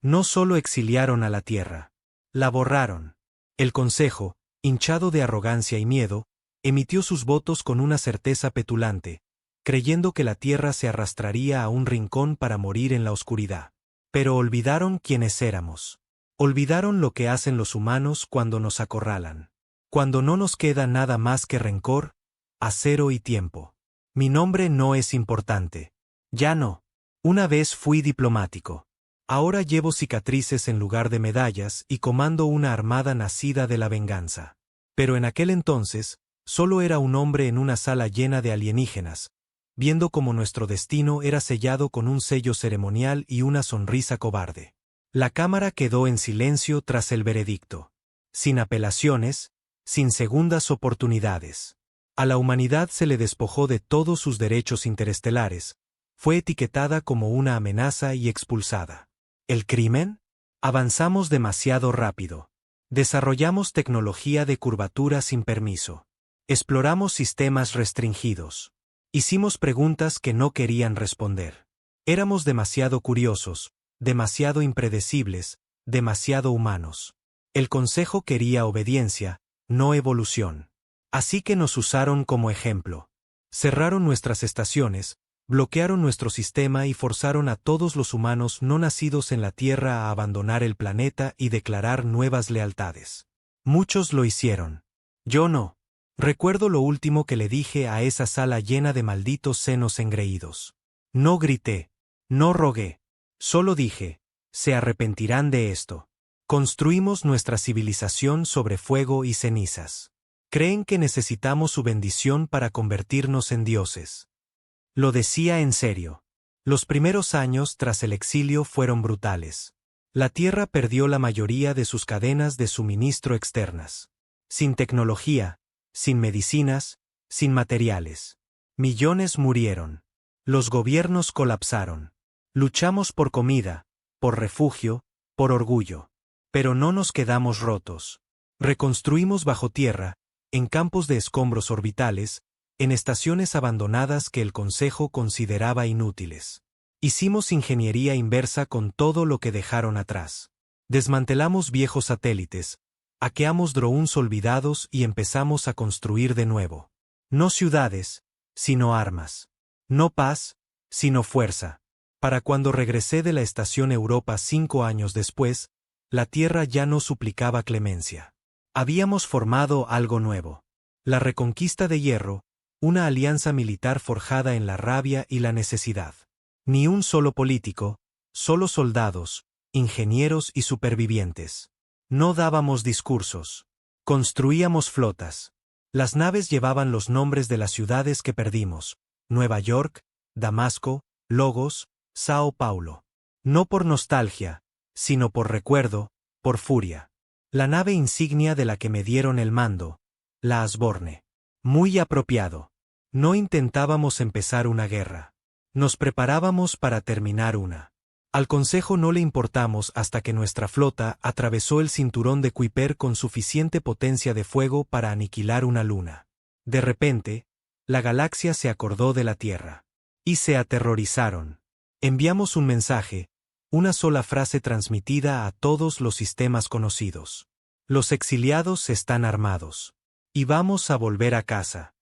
No solo exiliaron a la tierra, la borraron. El Consejo, hinchado de arrogancia y miedo, emitió sus votos con una certeza petulante, creyendo que la tierra se arrastraría a un rincón para morir en la oscuridad. Pero olvidaron quiénes éramos. Olvidaron lo que hacen los humanos cuando nos acorralan. Cuando no nos queda nada más que rencor, acero y tiempo. Mi nombre no es importante. Ya no. Una vez fui diplomático. Ahora llevo cicatrices en lugar de medallas y comando una armada nacida de la venganza. Pero en aquel entonces, solo era un hombre en una sala llena de alienígenas, viendo cómo nuestro destino era sellado con un sello ceremonial y una sonrisa cobarde. La cámara quedó en silencio tras el veredicto. Sin apelaciones, sin segundas oportunidades. A la humanidad se le despojó de todos sus derechos interestelares, fue etiquetada como una amenaza y expulsada. ¿El crimen? Avanzamos demasiado rápido. Desarrollamos tecnología de curvatura sin permiso. Exploramos sistemas restringidos. Hicimos preguntas que no querían responder. Éramos demasiado curiosos, demasiado impredecibles, demasiado humanos. El Consejo quería obediencia, no evolución. Así que nos usaron como ejemplo. Cerraron nuestras estaciones, bloquearon nuestro sistema y forzaron a todos los humanos no nacidos en la Tierra a abandonar el planeta y declarar nuevas lealtades. Muchos lo hicieron. Yo no. Recuerdo lo último que le dije a esa sala llena de malditos senos engreídos. No grité. No rogué. Solo dije, se arrepentirán de esto. Construimos nuestra civilización sobre fuego y cenizas. Creen que necesitamos su bendición para convertirnos en dioses. Lo decía en serio. Los primeros años tras el exilio fueron brutales. La Tierra perdió la mayoría de sus cadenas de suministro externas. Sin tecnología, sin medicinas, sin materiales. Millones murieron. Los gobiernos colapsaron. Luchamos por comida, por refugio, por orgullo. Pero no nos quedamos rotos. Reconstruimos bajo tierra, en campos de escombros orbitales, en estaciones abandonadas que el Consejo consideraba inútiles. Hicimos ingeniería inversa con todo lo que dejaron atrás. Desmantelamos viejos satélites, hackeamos drones olvidados y empezamos a construir de nuevo. No ciudades, sino armas. No paz, sino fuerza. Para cuando regresé de la estación Europa 5 años después, la Tierra ya no suplicaba clemencia. Habíamos formado algo nuevo. La reconquista de hierro, una alianza militar forjada en la rabia y la necesidad. Ni un solo político, solo soldados, ingenieros y supervivientes. No dábamos discursos. Construíamos flotas. Las naves llevaban los nombres de las ciudades que perdimos: Nueva York, Damasco, Logos, Sao Paulo. No por nostalgia, sino por recuerdo, por furia. La nave insignia de la que me dieron el mando, la Asborne. Muy apropiado. No intentábamos empezar una guerra. Nos preparábamos para terminar una. Al Consejo no le importamos hasta que nuestra flota atravesó el cinturón de Kuiper con suficiente potencia de fuego para aniquilar una luna. De repente, la galaxia se acordó de la Tierra. Y se aterrorizaron. Enviamos un mensaje, una sola frase transmitida a todos los sistemas conocidos. Los exiliados están armados. Y vamos a volver a casa.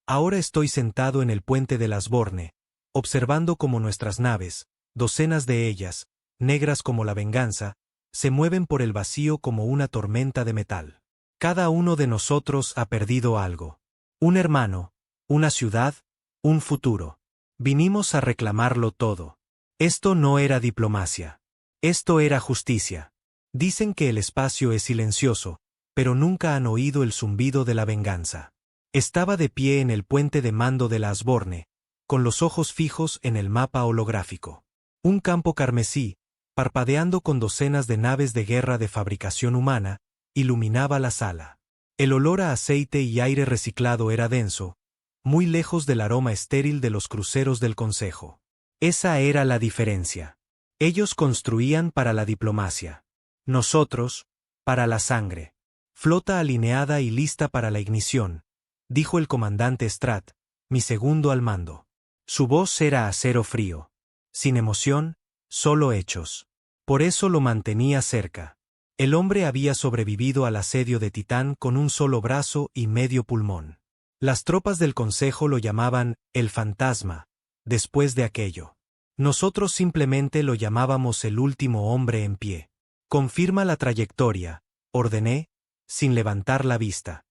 Ahora estoy sentado en el puente de Asborne, observando cómo nuestras naves, docenas de ellas, negras como la venganza, se mueven por el vacío como una tormenta de metal. Cada uno de nosotros ha perdido algo. Un hermano, una ciudad, un futuro. Vinimos a reclamarlo todo. Esto no era diplomacia. Esto era justicia. Dicen que el espacio es silencioso, pero nunca han oído el zumbido de la venganza. Estaba de pie en el puente de mando de la Asborne, con los ojos fijos en el mapa holográfico. Un campo carmesí, parpadeando con docenas de naves de guerra de fabricación humana, iluminaba la sala. El olor a aceite y aire reciclado era denso, muy lejos del aroma estéril de los cruceros del Consejo. Esa era la diferencia. Ellos construían para la diplomacia. Nosotros, para la sangre. Flota alineada y lista para la ignición, dijo el comandante Strat, mi segundo al mando. Su voz era acero frío. Sin emoción, solo hechos. Por eso lo mantenía cerca. El hombre había sobrevivido al asedio de Titán con un solo brazo y medio pulmón. Las tropas del Consejo lo llamaban el fantasma, después de aquello. Nosotros simplemente lo llamábamos el último hombre en pie. Confirma la trayectoria, ordené, sin levantar la vista.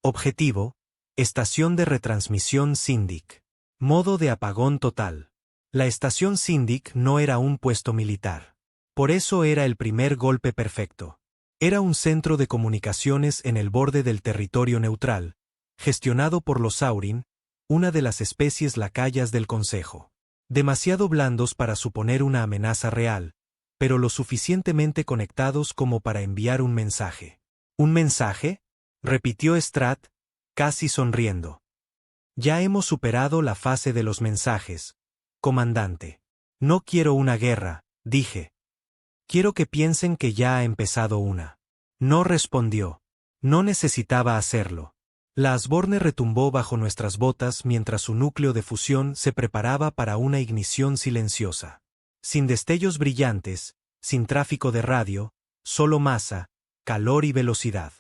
Objetivo: estación de retransmisión Syndic. Modo de apagón total. La estación Syndic no era un puesto militar. Por eso era el primer golpe perfecto. Era un centro de comunicaciones en el borde del territorio neutral, gestionado por los Saurin, una de las especies lacayas del Consejo. Demasiado blandos para suponer una amenaza real, pero lo suficientemente conectados como para enviar un mensaje. ¿Un mensaje?, repitió Strat, casi sonriendo. Ya hemos superado la fase de los mensajes, comandante. No quiero una guerra, dije. Quiero que piensen que ya ha empezado una. No respondió. No necesitaba hacerlo. La Asborne retumbó bajo nuestras botas mientras su núcleo de fusión se preparaba para una ignición silenciosa. Sin destellos brillantes, sin tráfico de radio, solo masa, calor y velocidad.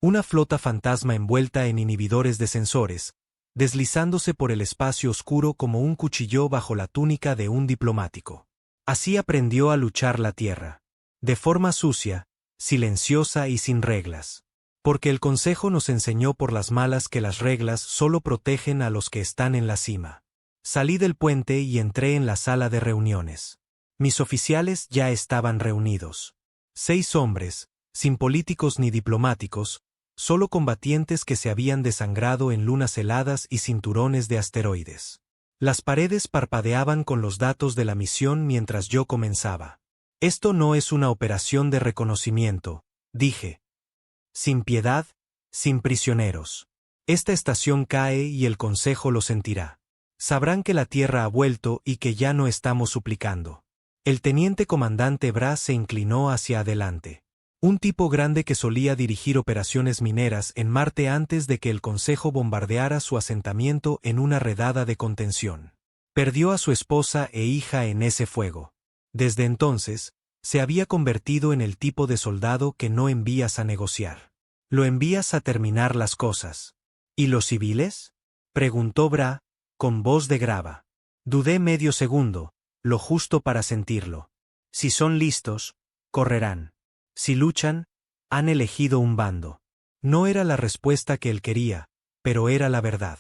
Una flota fantasma envuelta en inhibidores de sensores, deslizándose por el espacio oscuro como un cuchillo bajo la túnica de un diplomático. Así aprendió a luchar la Tierra. De forma sucia, silenciosa y sin reglas. Porque el Consejo nos enseñó por las malas que las reglas solo protegen a los que están en la cima. Salí del puente y entré en la sala de reuniones. Mis oficiales ya estaban reunidos. 6 hombres, sin políticos ni diplomáticos, solo combatientes que se habían desangrado en lunas heladas y cinturones de asteroides. Las paredes parpadeaban con los datos de la misión mientras yo comenzaba. Esto no es una operación de reconocimiento, dije. Sin piedad, sin prisioneros. Esta estación cae y el Consejo lo sentirá. Sabrán que la Tierra ha vuelto y que ya no estamos suplicando. El teniente comandante Bra se inclinó hacia adelante. Un tipo grande que solía dirigir operaciones mineras en Marte antes de que el Consejo bombardeara su asentamiento en una redada de contención. Perdió a su esposa e hija en ese fuego. Desde entonces, se había convertido en el tipo de soldado que no envías a negociar. Lo envías a terminar las cosas. ¿Y los civiles?, preguntó Bra, con voz de grava. Dudé medio segundo, lo justo para sentirlo. Si son listos, correrán. Si luchan, han elegido un bando. No era la respuesta que él quería, pero era la verdad.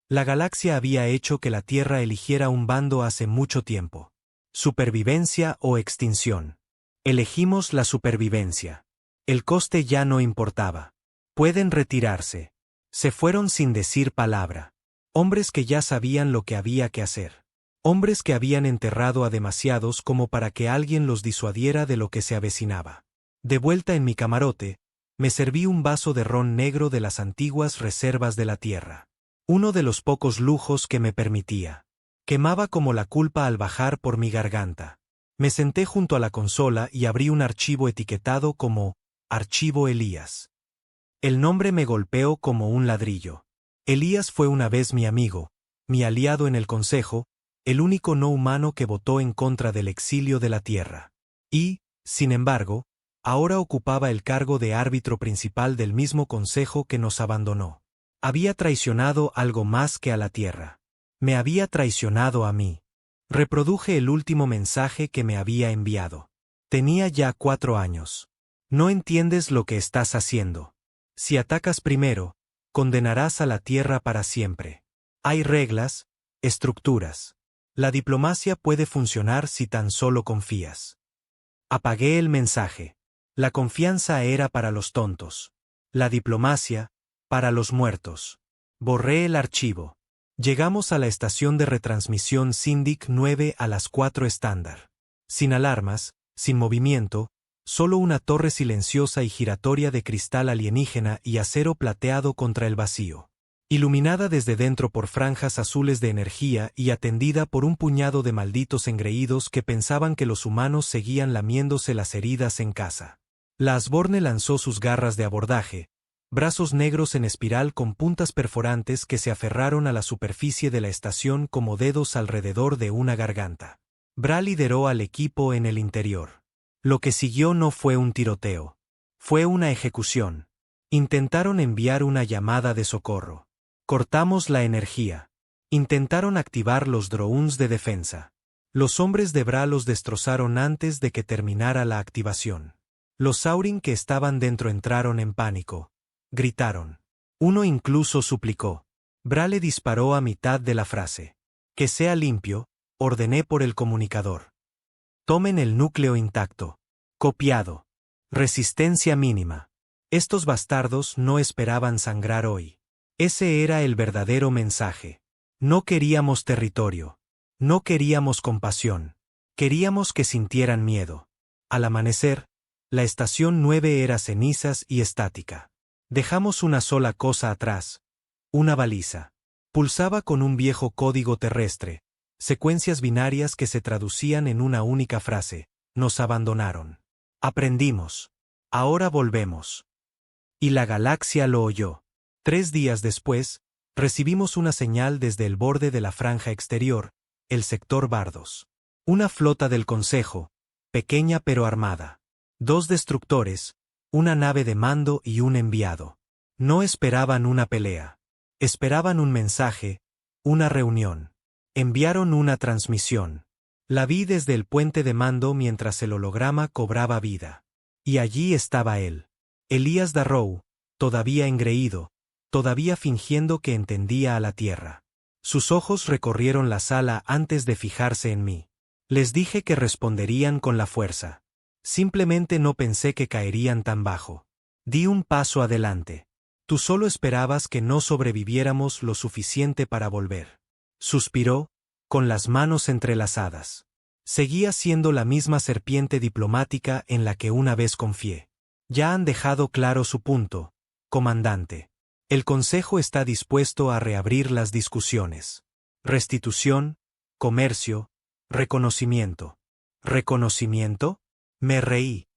La galaxia había hecho que la Tierra eligiera un bando hace mucho tiempo. Supervivencia o extinción. Elegimos la supervivencia. El coste ya no importaba. Pueden retirarse. Se fueron sin decir palabra. Hombres que ya sabían lo que había que hacer. Hombres que habían enterrado a demasiados como para que alguien los disuadiera de lo que se avecinaba. De vuelta en mi camarote, me serví un vaso de ron negro de las antiguas reservas de la Tierra. Uno de los pocos lujos que me permitía. Quemaba como la culpa al bajar por mi garganta. Me senté junto a la consola y abrí un archivo etiquetado como Archivo Elías. El nombre me golpeó como un ladrillo. Elías fue una vez mi amigo, mi aliado en el Consejo, el único no humano que votó en contra del exilio de la Tierra. Y, sin embargo, ahora ocupaba el cargo de árbitro principal del mismo Consejo que nos abandonó. Había traicionado algo más que a la Tierra. Me había traicionado a mí. Reproduje el último mensaje que me había enviado. Tenía ya 4 años. No entiendes lo que estás haciendo. Si atacas primero, condenarás a la Tierra para siempre. Hay reglas, estructuras. La diplomacia puede funcionar si tan solo confías. Apagué el mensaje. La confianza era para los tontos. La diplomacia, para los muertos. Borré el archivo. Llegamos a la estación de retransmisión Syndic 9 a las 4 estándar. Sin alarmas, sin movimiento, solo una torre silenciosa y giratoria de cristal alienígena y acero plateado contra el vacío. Iluminada desde dentro por franjas azules de energía y atendida por un puñado de malditos engreídos que pensaban que los humanos seguían lamiéndose las heridas en casa. La Asborne lanzó sus garras de abordaje, brazos negros en espiral con puntas perforantes que se aferraron a la superficie de la estación como dedos alrededor de una garganta. Bra lideró al equipo en el interior. Lo que siguió no fue un tiroteo. Fue una ejecución. Intentaron enviar una llamada de socorro. Cortamos la energía. Intentaron activar los drones de defensa. Los hombres de Bra los destrozaron antes de que terminara la activación. Los Saurin que estaban dentro entraron en pánico. Gritaron. Uno incluso suplicó. Bra le disparó a mitad de la frase. Que sea limpio, ordené por el comunicador. Tomen el núcleo intacto. Copiado. Resistencia mínima. Estos bastardos no esperaban sangrar hoy. Ese era el verdadero mensaje. No queríamos territorio. No queríamos compasión. Queríamos que sintieran miedo. Al amanecer, la estación 9 era cenizas y estática. Dejamos una sola cosa atrás. Una baliza. Pulsaba con un viejo código terrestre. Secuencias binarias que se traducían en una única frase. Nos abandonaron. Aprendimos. Ahora volvemos. Y la galaxia lo oyó. 3 días después, recibimos una señal desde el borde de la franja exterior, el sector Bardos. Una flota del Consejo, pequeña pero armada. 2 destructores, una nave de mando y un enviado. No esperaban una pelea. Esperaban un mensaje, una reunión. Enviaron una transmisión. La vi desde el puente de mando mientras el holograma cobraba vida. Y allí estaba él. Elías Darrow, todavía engreído, todavía fingiendo que entendía a la Tierra. Sus ojos recorrieron la sala antes de fijarse en mí. Les dije que responderían con la fuerza. Simplemente no pensé que caerían tan bajo. Di un paso adelante. Tú solo esperabas que no sobreviviéramos lo suficiente para volver. Suspiró, con las manos entrelazadas. Seguía siendo la misma serpiente diplomática en la que una vez confié. Ya han dejado claro su punto, comandante. El Consejo está dispuesto a reabrir las discusiones. Restitución, comercio, reconocimiento. ¿Reconocimiento? Me reí.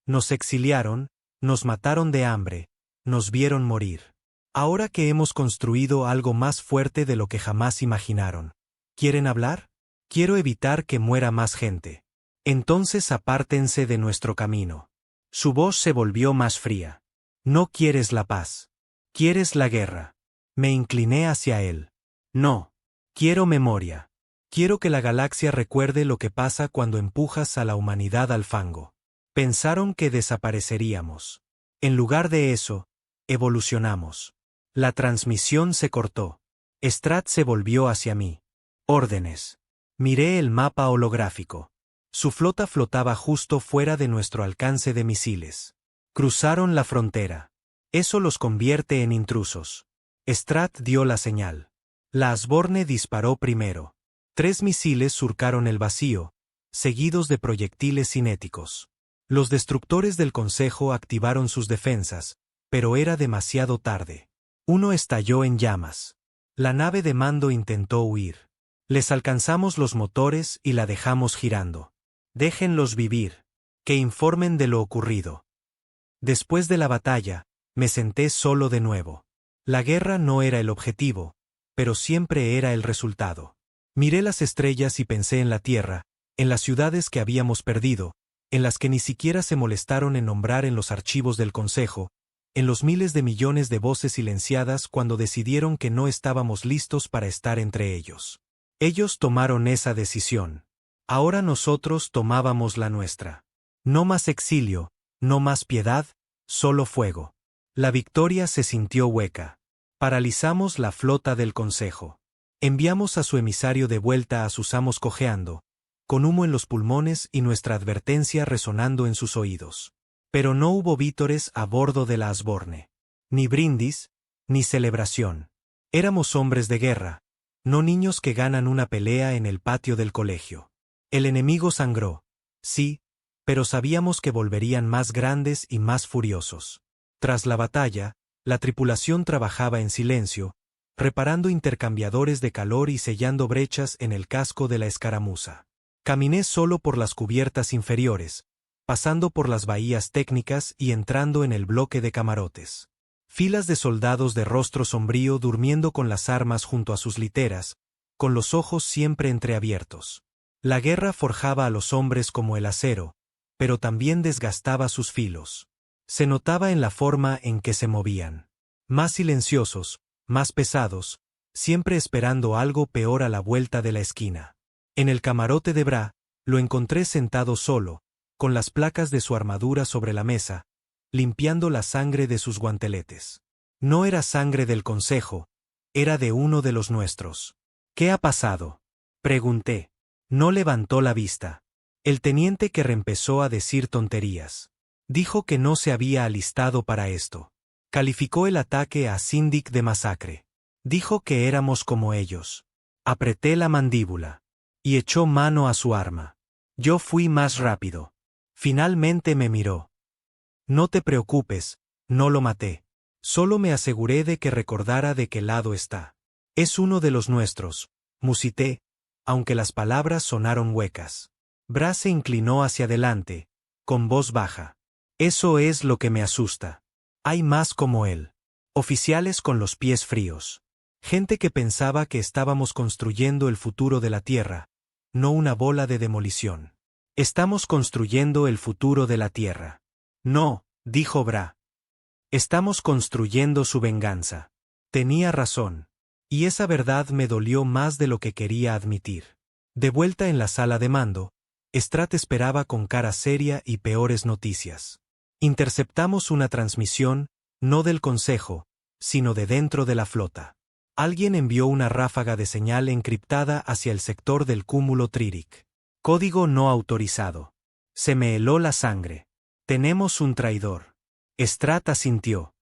Nos exiliaron, nos mataron de hambre, nos vieron morir. Ahora que hemos construido algo más fuerte de lo que jamás imaginaron. ¿Quieren hablar? Quiero evitar que muera más gente. Entonces apártense de nuestro camino. Su voz se volvió más fría. No quieres la paz. Quieres la guerra. Me incliné hacia él. No. Quiero memoria. Quiero que la galaxia recuerde lo que pasa cuando empujas a la humanidad al fango. Pensaron que desapareceríamos. En lugar de eso, evolucionamos. La transmisión se cortó. Strat se volvió hacia mí. Órdenes. Miré el mapa holográfico. Su flota flotaba justo fuera de nuestro alcance de misiles. Cruzaron la frontera. Eso los convierte en intrusos. Strat dio la señal. La Asborne disparó primero. 3 misiles surcaron el vacío, seguidos de proyectiles cinéticos. Los destructores del Consejo activaron sus defensas, pero era demasiado tarde. Uno estalló en llamas. La nave de mando intentó huir. Les alcanzamos los motores y la dejamos girando. Déjenlos vivir. Que informen de lo ocurrido. Después de la batalla, me senté solo de nuevo. La guerra no era el objetivo, pero siempre era el resultado. Miré las estrellas y pensé en la Tierra, en las ciudades que habíamos perdido, en las que ni siquiera se molestaron en nombrar en los archivos del Consejo, en los miles de millones de voces silenciadas cuando decidieron que no estábamos listos para estar entre ellos. Ellos tomaron esa decisión. Ahora nosotros tomábamos la nuestra. No más exilio, no más piedad, solo fuego. La victoria se sintió hueca. Paralizamos la flota del Consejo. Enviamos a su emisario de vuelta a sus amos cojeando, con humo en los pulmones y nuestra advertencia resonando en sus oídos. Pero no hubo vítores a bordo de la Asborne. Ni brindis, ni celebración. Éramos hombres de guerra, no niños que ganan una pelea en el patio del colegio. El enemigo sangró, sí, pero sabíamos que volverían más grandes y más furiosos. Tras la batalla, la tripulación trabajaba en silencio, reparando intercambiadores de calor y sellando brechas en el casco de la escaramuza. Caminé solo por las cubiertas inferiores, pasando por las bahías técnicas y entrando en el bloque de camarotes. Filas de soldados de rostro sombrío durmiendo con las armas junto a sus literas, con los ojos siempre entreabiertos. La guerra forjaba a los hombres como el acero, pero también desgastaba sus filos. Se notaba en la forma en que se movían. Más silenciosos, más pesados, siempre esperando algo peor a la vuelta de la esquina. En el camarote de Bra, lo encontré sentado solo, con las placas de su armadura sobre la mesa, limpiando la sangre de sus guanteletes. No era sangre del consejo, era de uno de los nuestros. ¿Qué ha pasado?, pregunté. No levantó la vista. El teniente que empezó a decir tonterías. Dijo que no se había alistado para esto. Calificó el ataque a Síndic de masacre. Dijo que éramos como ellos. Apreté la mandíbula. Y echó mano a su arma. Yo fui más rápido. Finalmente me miró. No te preocupes, no lo maté. Solo me aseguré de que recordara de qué lado está. Es uno de los nuestros, musité, aunque las palabras sonaron huecas. Bra se inclinó hacia adelante, con voz baja. Eso es lo que me asusta. Hay más como él. Oficiales con los pies fríos. Gente que pensaba que estábamos construyendo el futuro de la Tierra, no una bola de demolición. Estamos construyendo el futuro de la Tierra. No, dijo Bra. Estamos construyendo su venganza. Tenía razón. Y esa verdad me dolió más de lo que quería admitir. De vuelta en la sala de mando, Strat esperaba con cara seria y peores noticias. Interceptamos una transmisión, no del Consejo, sino de dentro de la flota. Alguien envió una ráfaga de señal encriptada hacia el sector del cúmulo Triric. Código no autorizado. Se me heló la sangre. Tenemos un traidor. Strat asintió.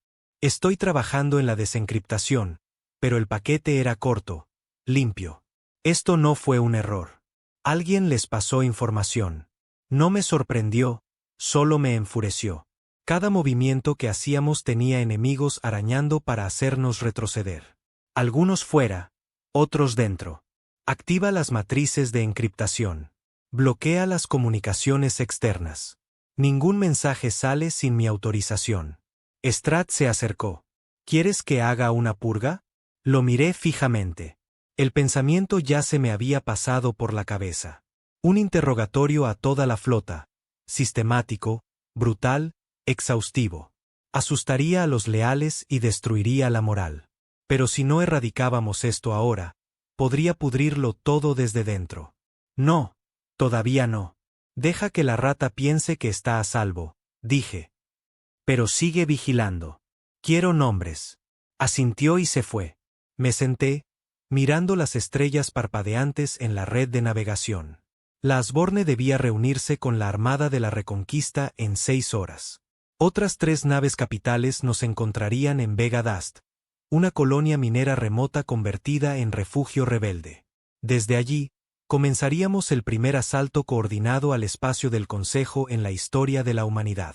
Estoy trabajando en la desencriptación, pero el paquete era corto, limpio. Esto no fue un error. Alguien les pasó información. No me sorprendió, solo me enfureció. Cada movimiento que hacíamos tenía enemigos arañando para hacernos retroceder. Algunos fuera, otros dentro. Activa las matrices de encriptación. Bloquea las comunicaciones externas. Ningún mensaje sale sin mi autorización. Strat se acercó. ¿Quieres que haga una purga? Lo miré fijamente. El pensamiento ya se me había pasado por la cabeza. Un interrogatorio a toda la flota. Sistemático, brutal, exhaustivo. Asustaría a los leales y destruiría la moral. Pero si no erradicábamos esto ahora, podría pudrirlo todo desde dentro. No, todavía no. Deja que la rata piense que está a salvo, dije. Pero sigue vigilando. Quiero nombres. Asintió y se fue. Me senté, mirando las estrellas parpadeantes en la red de navegación. La Asborne debía reunirse con la Armada de la Reconquista en 6 horas. Otras 3 naves capitales nos encontrarían en Vega Dast, una colonia minera remota convertida en refugio rebelde. Desde allí, comenzaríamos el primer asalto coordinado al espacio del Consejo en la historia de la humanidad.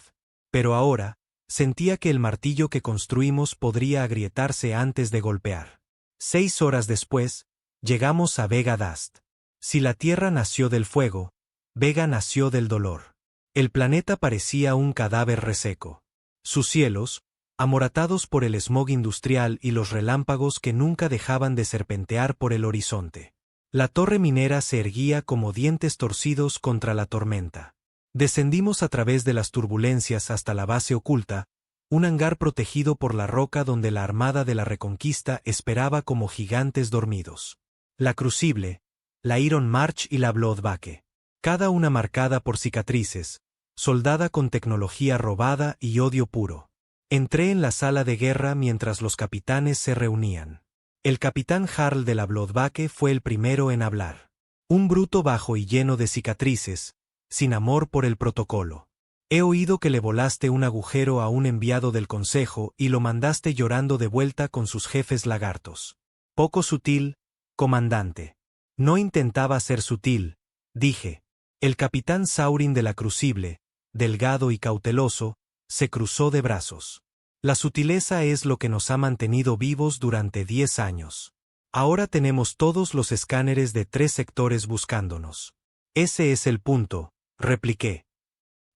Pero ahora, sentía que el martillo que construimos podría agrietarse antes de golpear. 6 horas después, llegamos a Vega Dast. Si la Tierra nació del fuego, Vega nació del dolor. El planeta parecía un cadáver reseco. Sus cielos, amoratados por el smog industrial y los relámpagos que nunca dejaban de serpentear por el horizonte. La torre minera se erguía como dientes torcidos contra la tormenta. Descendimos a través de las turbulencias hasta la base oculta, un hangar protegido por la roca donde la Armada de la Reconquista esperaba como gigantes dormidos. La Crucible, la Iron March y la Bloodbake, cada una marcada por cicatrices, soldada con tecnología robada y odio puro. Entré en la sala de guerra mientras los capitanes se reunían. El capitán Harl de la Bloodbake fue el primero en hablar. Un bruto bajo y lleno de cicatrices, sin amor por el protocolo. He oído que le volaste un agujero a un enviado del Consejo y lo mandaste llorando de vuelta con sus jefes lagartos. Poco sutil, comandante. No intentaba ser sutil, dije. El capitán Saurin de la Crucible, delgado y cauteloso, se cruzó de brazos. La sutileza es lo que nos ha mantenido vivos durante 10 años. Ahora tenemos todos los escáneres de 3 sectores buscándonos. Ese es el punto, repliqué.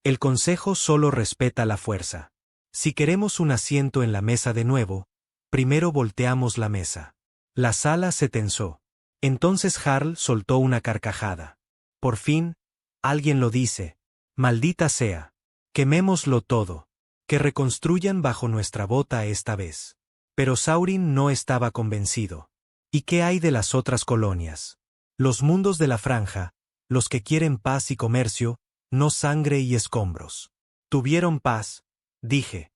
El Consejo solo respeta la fuerza. Si queremos un asiento en la mesa de nuevo, primero volteamos la mesa. La sala se tensó. Entonces Harl soltó una carcajada. Por fin, alguien lo dice. Maldita sea. Quemémoslo todo. Que reconstruyan bajo nuestra bota esta vez. Pero Saurin no estaba convencido. ¿Y qué hay de las otras colonias? Los mundos de la franja, los que quieren paz y comercio, no sangre y escombros. Tuvieron paz, dije.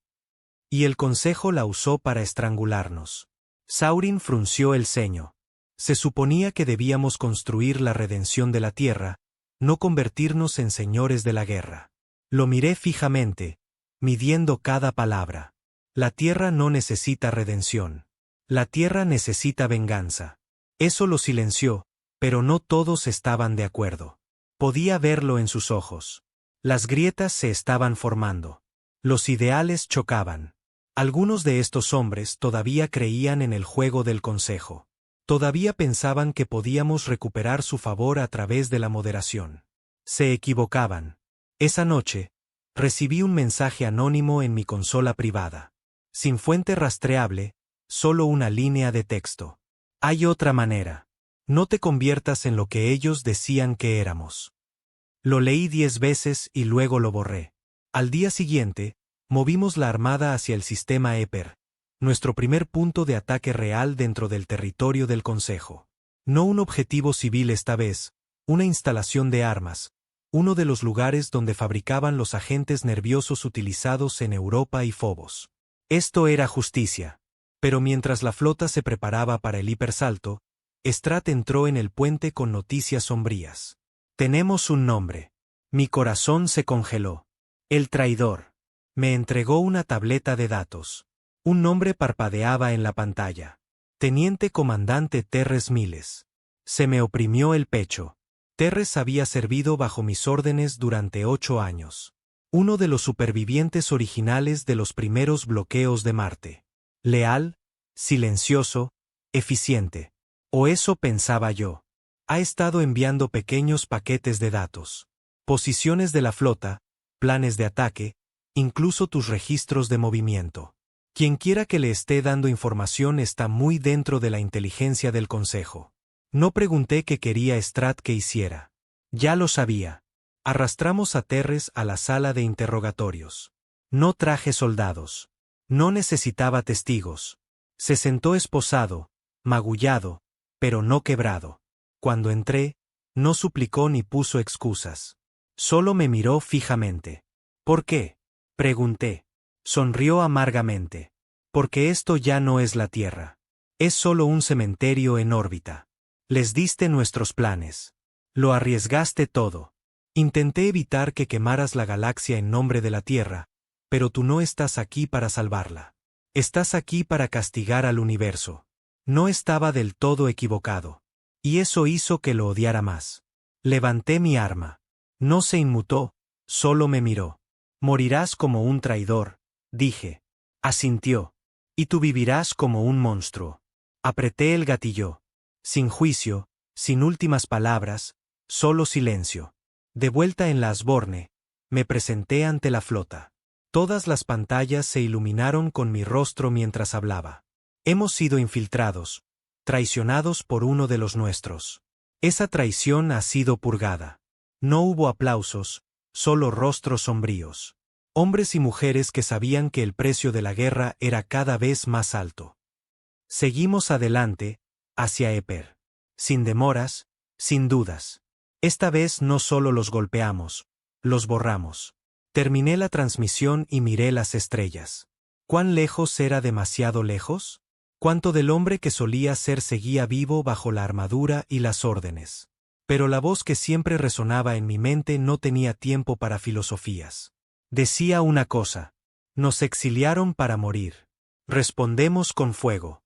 Y el consejo la usó para estrangularnos. Saurin frunció el ceño. Se suponía que debíamos construir la redención de la tierra, no convertirnos en señores de la guerra. Lo miré fijamente, midiendo cada palabra. La tierra no necesita redención. La tierra necesita venganza. Eso lo silenció, pero no todos estaban de acuerdo. Podía verlo en sus ojos. Las grietas se estaban formando. Los ideales chocaban. Algunos de estos hombres todavía creían en el juego del consejo. Todavía pensaban que podíamos recuperar su favor a través de la moderación. Se equivocaban. Esa noche, recibí un mensaje anónimo en mi consola privada. Sin fuente rastreable, solo una línea de texto. Hay otra manera. No te conviertas en lo que ellos decían que éramos. Lo leí 10 veces y luego lo borré. Al día siguiente, movimos la armada hacia el sistema Eper, nuestro primer punto de ataque real dentro del territorio del Consejo. No un objetivo civil esta vez, una instalación de armas, uno de los lugares donde fabricaban los agentes nerviosos utilizados en Europa y Phobos. Esto era justicia. Pero mientras la flota se preparaba para el hipersalto, Strat entró en el puente con noticias sombrías. Tenemos un nombre. Mi corazón se congeló. El traidor. Me entregó una tableta de datos. Un nombre parpadeaba en la pantalla. Teniente Comandante Terres Miles. Se me oprimió el pecho. Terres había servido bajo mis órdenes durante 8 años. Uno de los supervivientes originales de los primeros bloqueos de Marte. Leal, silencioso, eficiente. O eso pensaba yo. Ha estado enviando pequeños paquetes de datos. Posiciones de la flota, planes de ataque, incluso tus registros de movimiento. Quienquiera que le esté dando información está muy dentro de la inteligencia del Consejo. No pregunté qué quería Strat que hiciera. Ya lo sabía. Arrastramos a Terres a la sala de interrogatorios. No traje soldados. No necesitaba testigos. Se sentó esposado, magullado, pero no quebrado. Cuando entré, no suplicó ni puso excusas. Solo me miró fijamente. ¿Por qué? Pregunté. Sonrió amargamente. Porque esto ya no es la Tierra. Es solo un cementerio en órbita. Les diste nuestros planes. Lo arriesgaste todo. Intenté evitar que quemaras la galaxia en nombre de la Tierra, pero tú no estás aquí para salvarla. Estás aquí para castigar al universo. No estaba del todo equivocado. Y eso hizo que lo odiara más. Levanté mi arma. No se inmutó, solo me miró. Morirás como un traidor, dije. Asintió. Y tú vivirás como un monstruo. Apreté el gatillo. Sin juicio, sin últimas palabras, solo silencio. De vuelta en la Asborne, me presenté ante la flota. Todas las pantallas se iluminaron con mi rostro mientras hablaba. Hemos sido infiltrados, traicionados por uno de los nuestros. Esa traición ha sido purgada. No hubo aplausos, solo rostros sombríos. Hombres y mujeres que sabían que el precio de la guerra era cada vez más alto. Seguimos adelante, hacia Eper. Sin demoras, sin dudas. Esta vez no solo los golpeamos, los borramos. Terminé la transmisión y miré las estrellas. ¿Cuán lejos era demasiado lejos? ¿Cuánto del hombre que solía ser seguía vivo bajo la armadura y las órdenes? Pero la voz que siempre resonaba en mi mente no tenía tiempo para filosofías. Decía una cosa. Nos exiliaron para morir. Respondemos con fuego.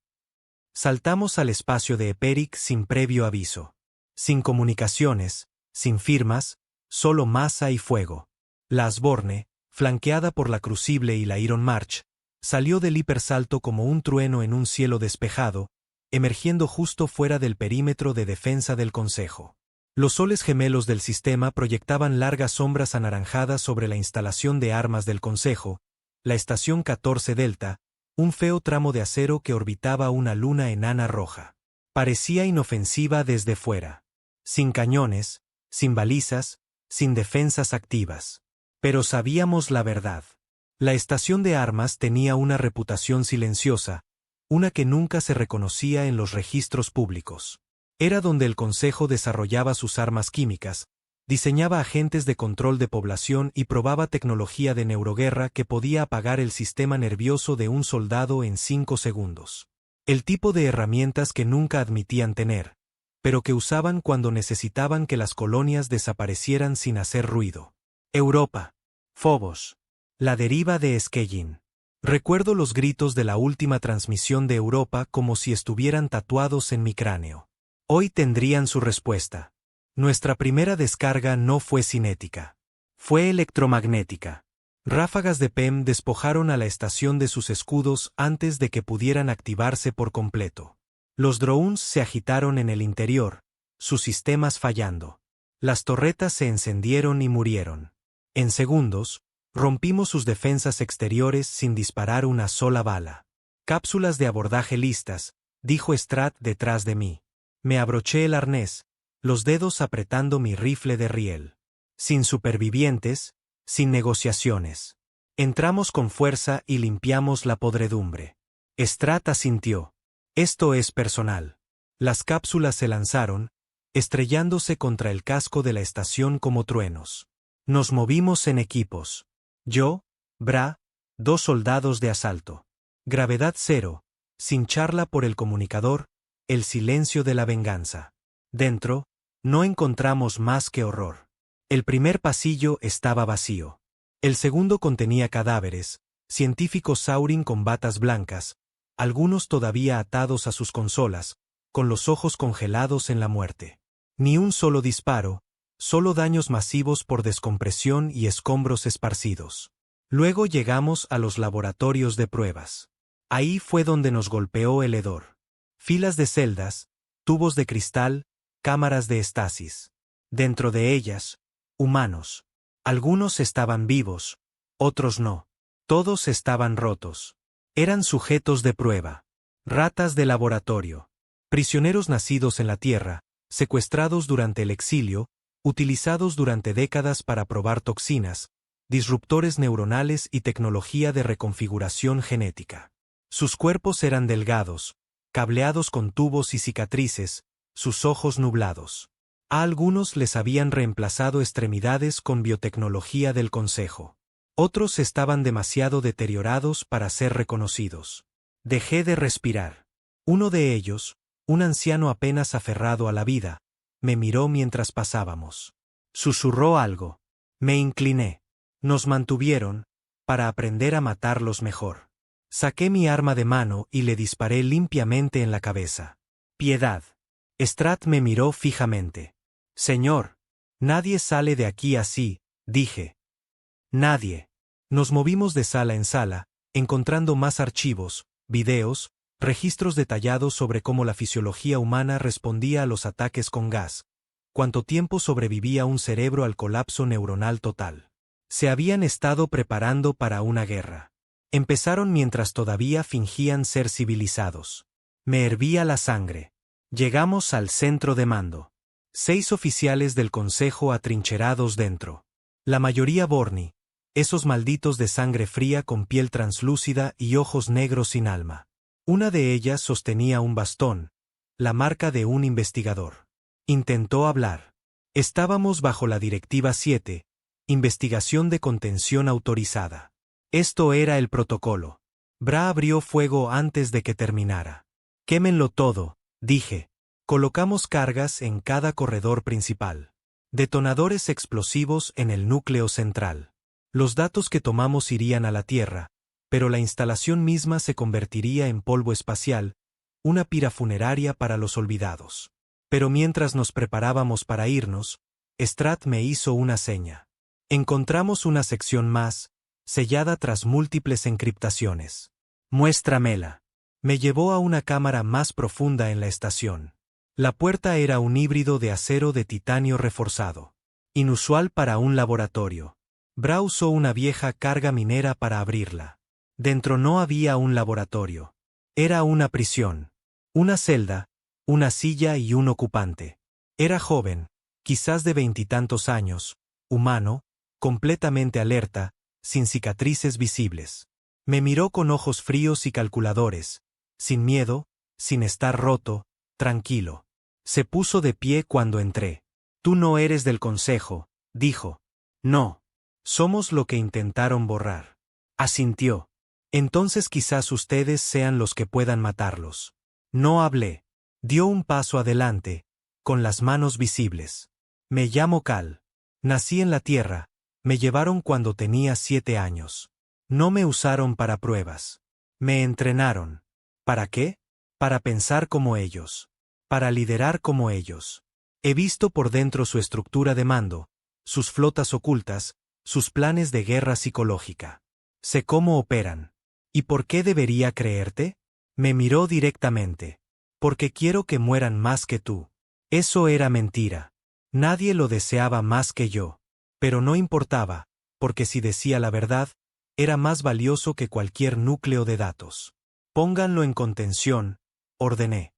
Saltamos al espacio de Eperic sin previo aviso. Sin comunicaciones, sin firmas, solo masa y fuego. La Asborne, flanqueada por la Crucible y la Iron March, salió del hipersalto como un trueno en un cielo despejado, emergiendo justo fuera del perímetro de defensa del Consejo. Los soles gemelos del sistema proyectaban largas sombras anaranjadas sobre la instalación de armas del Consejo, la estación 14 Delta, un feo tramo de acero que orbitaba una luna enana roja. Parecía inofensiva desde fuera. Sin cañones, sin balizas, sin defensas activas. Pero sabíamos la verdad. La estación de armas tenía una reputación silenciosa, una que nunca se reconocía en los registros públicos. Era donde el Consejo desarrollaba sus armas químicas, diseñaba agentes de control de población y probaba tecnología de neuroguerra que podía apagar el sistema nervioso de un soldado en 5 segundos. El tipo de herramientas que nunca admitían tener, pero que usaban cuando necesitaban que las colonias desaparecieran sin hacer ruido. Europa. Phobos. La deriva de Skellin. Recuerdo los gritos de la última transmisión de Europa como si estuvieran tatuados en mi cráneo. Hoy tendrían su respuesta. Nuestra primera descarga no fue cinética. Fue electromagnética. Ráfagas de PEM despojaron a la estación de sus escudos antes de que pudieran activarse por completo. Los drones se agitaron en el interior, sus sistemas fallando. Las torretas se encendieron y murieron. En segundos, rompimos sus defensas exteriores sin disparar una sola bala. Cápsulas de abordaje listas, dijo Stratt detrás de mí. Me abroché el arnés, los dedos apretando mi rifle de riel. Sin supervivientes, sin negociaciones. Entramos con fuerza y limpiamos la podredumbre. Stratt asintió. Esto es personal. Las cápsulas se lanzaron, estrellándose contra el casco de la estación como truenos. Nos movimos en equipos. Yo, Bra, 2 soldados de asalto. Gravedad cero, sin charla por el comunicador, el silencio de la venganza. Dentro, no encontramos más que horror. El primer pasillo estaba vacío. El segundo contenía cadáveres, científicos Saurin con batas blancas, algunos todavía atados a sus consolas, con los ojos congelados en la muerte. Ni un solo disparo, solo daños masivos por descompresión y escombros esparcidos. Luego llegamos a los laboratorios de pruebas. Ahí fue donde nos golpeó el hedor. Filas de celdas, tubos de cristal, cámaras de estasis. Dentro de ellas, humanos. Algunos estaban vivos, otros no. Todos estaban rotos. Eran sujetos de prueba. Ratas de laboratorio. Prisioneros nacidos en la Tierra, secuestrados durante el exilio, utilizados durante décadas para probar toxinas, disruptores neuronales y tecnología de reconfiguración genética. Sus cuerpos eran delgados, cableados con tubos y cicatrices, sus ojos nublados. A algunos les habían reemplazado extremidades con biotecnología del Consejo. Otros estaban demasiado deteriorados para ser reconocidos. Dejé de respirar. Uno de ellos, un anciano apenas aferrado a la vida, me miró mientras pasábamos. Susurró algo. Me incliné. Nos mantuvieron, para aprender a matarlos mejor. Saqué mi arma de mano y le disparé limpiamente en la cabeza. Piedad. Stratt me miró fijamente. Señor, nadie sale de aquí así, dije. Nadie. Nos movimos de sala en sala, encontrando más archivos, videos, registros detallados sobre cómo la fisiología humana respondía a los ataques con gas, cuánto tiempo sobrevivía un cerebro al colapso neuronal total. Se habían estado preparando para una guerra. Empezaron mientras todavía fingían ser civilizados. Me hervía la sangre. Llegamos al centro de mando. 6 oficiales del Consejo atrincherados dentro. La mayoría Borni, esos malditos de sangre fría con piel translúcida y ojos negros sin alma. Una de ellas sostenía un bastón, la marca de un investigador. Intentó hablar. Estábamos bajo la Directiva 7, investigación de contención autorizada. Esto era el protocolo. Bra abrió fuego antes de que terminara. Quémenlo todo, dije. Colocamos cargas en cada corredor principal. Detonadores explosivos en el núcleo central. Los datos que tomamos irían a la Tierra, pero la instalación misma se convertiría en polvo espacial, una pira funeraria para los olvidados. Pero mientras nos preparábamos para irnos, Stratt me hizo una seña. Encontramos una sección más, sellada tras múltiples encriptaciones. Muéstramela. Me llevó a una cámara más profunda en la estación. La puerta era un híbrido de acero de titanio reforzado. Inusual para un laboratorio. Bra usó una vieja carga minera para abrirla. Dentro no había un laboratorio. Era una prisión. Una celda, una silla y un ocupante. Era joven, quizás de 20 y tantos años, humano, completamente alerta, sin cicatrices visibles. Me miró con ojos fríos y calculadores, sin miedo, sin estar roto, tranquilo. Se puso de pie cuando entré. Tú no eres del consejo, dijo. No. Somos lo que intentaron borrar. Asintió. Entonces quizás ustedes sean los que puedan matarlos. No hablé. Dio un paso adelante, con las manos visibles. Me llamo Cal. Nací en la Tierra. Me llevaron cuando tenía 7 años. No me usaron para pruebas. Me entrenaron. ¿Para qué? Para pensar como ellos. Para liderar como ellos. He visto por dentro su estructura de mando, sus flotas ocultas, sus planes de guerra psicológica. Sé cómo operan. ¿Y por qué debería creerte? Me miró directamente. Porque quiero que mueran más que tú. Eso era mentira. Nadie lo deseaba más que yo. Pero no importaba, porque si decía la verdad, era más valioso que cualquier núcleo de datos. Pónganlo en contención, ordené.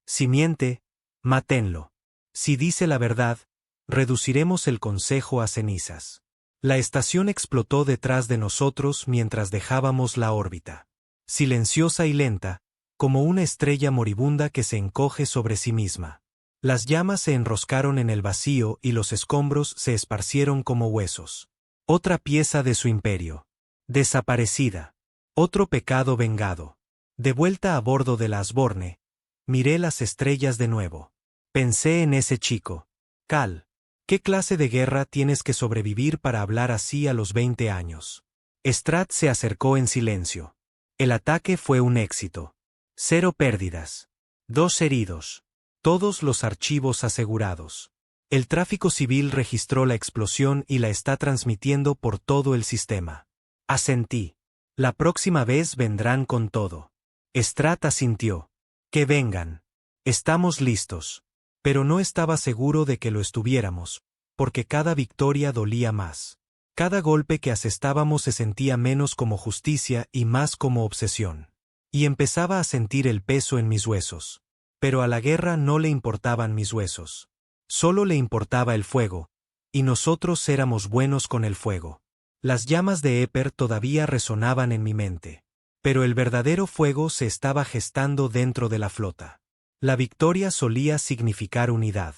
Si miente, mátenlo. Si dice la verdad, reduciremos el consejo a cenizas. La estación explotó detrás de nosotros mientras dejábamos la órbita. Silenciosa y lenta, como una estrella moribunda que se encoge sobre sí misma. Las llamas se enroscaron en el vacío y los escombros se esparcieron como huesos. Otra pieza de su imperio. Desaparecida. Otro pecado vengado. De vuelta a bordo de la Asborne, miré las estrellas de nuevo. Pensé en ese chico. Cal, ¿qué clase de guerra tienes que sobrevivir para hablar así a los 20 años? Stratt se acercó en silencio. El ataque fue un éxito. 0 pérdidas. 2 heridos. Todos los archivos asegurados. El tráfico civil registró la explosión y la está transmitiendo por todo el sistema. Asentí. La próxima vez vendrán con todo. Stratt asintió. Que vengan. Estamos listos. Pero no estaba seguro de que lo estuviéramos, porque cada victoria dolía más. Cada golpe que asestábamos se sentía menos como justicia y más como obsesión. Y empezaba a sentir el peso en mis huesos. Pero a la guerra no le importaban mis huesos. Solo le importaba el fuego, y nosotros éramos buenos con el fuego. Las llamas de Éper todavía resonaban en mi mente. Pero el verdadero fuego se estaba gestando dentro de la flota. La victoria solía significar unidad.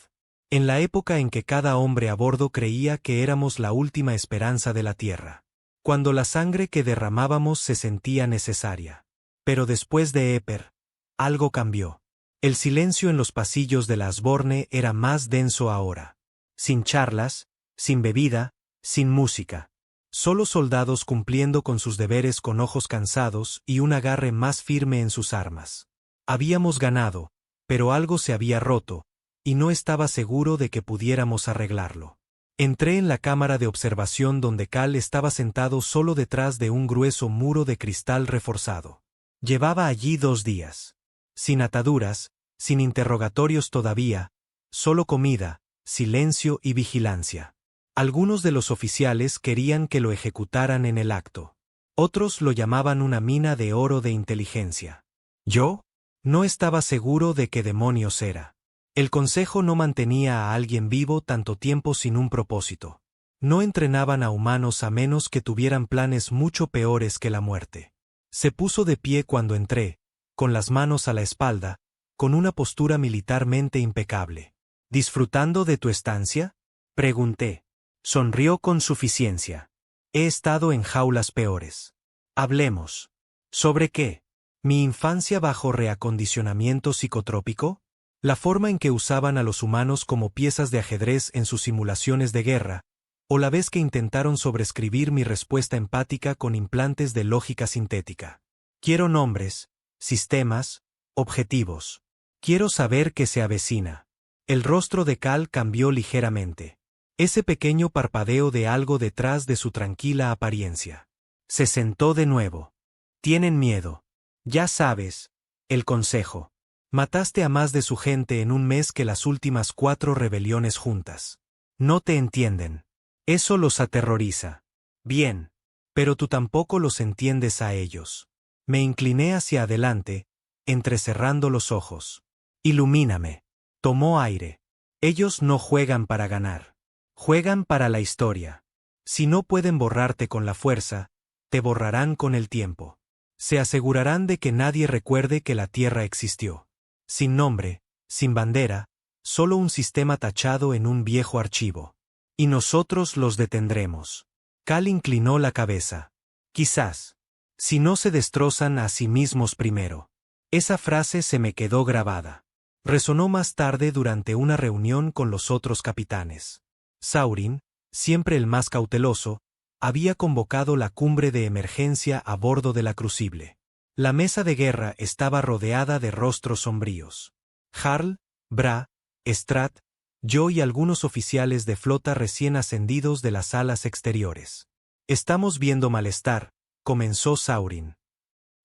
En la época en que cada hombre a bordo creía que éramos la última esperanza de la Tierra. Cuando la sangre que derramábamos se sentía necesaria. Pero después de Éper, algo cambió. El silencio en los pasillos de la Asborne era más denso ahora. Sin charlas, sin bebida, sin música. Solo soldados cumpliendo con sus deberes con ojos cansados y un agarre más firme en sus armas. Habíamos ganado, pero algo se había roto, y no estaba seguro de que pudiéramos arreglarlo. Entré en la cámara de observación donde Cal estaba sentado solo detrás de un grueso muro de cristal reforzado. Llevaba allí 2 días. Sin ataduras, sin interrogatorios todavía, solo comida, silencio y vigilancia. Algunos de los oficiales querían que lo ejecutaran en el acto. Otros lo llamaban una mina de oro de inteligencia. ¿Yo? No estaba seguro de qué demonios era. El consejo no mantenía a alguien vivo tanto tiempo sin un propósito. No entrenaban a humanos a menos que tuvieran planes mucho peores que la muerte. Se puso de pie cuando entré, con las manos a la espalda, con una postura militarmente impecable. ¿Disfrutando de tu estancia? Pregunté. Sonrió con suficiencia. He estado en jaulas peores. Hablemos. ¿Sobre qué? ¿Mi infancia bajo reacondicionamiento psicotrópico? ¿La forma en que usaban a los humanos como piezas de ajedrez en sus simulaciones de guerra? ¿O la vez que intentaron sobreescribir mi respuesta empática con implantes de lógica sintética? Quiero nombres, sistemas, objetivos. Quiero saber qué se avecina. El rostro de Cal cambió ligeramente. Ese pequeño parpadeo de algo detrás de su tranquila apariencia. Se sentó de nuevo. Tienen miedo. Ya sabes, el consejo. Mataste a más de su gente en un mes que las últimas 4 rebeliones juntas. No te entienden. Eso los aterroriza. Bien. Pero tú tampoco los entiendes a ellos. Me incliné hacia adelante, entrecerrando los ojos. Ilumíname. Tomó aire. Ellos no juegan para ganar. Juegan para la historia. Si no pueden borrarte con la fuerza, te borrarán con el tiempo. Se asegurarán de que nadie recuerde que la Tierra existió. Sin nombre, sin bandera, solo un sistema tachado en un viejo archivo. Y nosotros los detendremos. Cal inclinó la cabeza. Quizás. Si no se destrozan a sí mismos primero. Esa frase se me quedó grabada. Resonó más tarde durante una reunión con los otros capitanes. Saurin, siempre el más cauteloso, había convocado la cumbre de emergencia a bordo de la Crucible. La mesa de guerra estaba rodeada de rostros sombríos. Jarl, Bra, Strat, yo y algunos oficiales de flota recién ascendidos de las alas exteriores. Estamos viendo malestar, comenzó Saurin.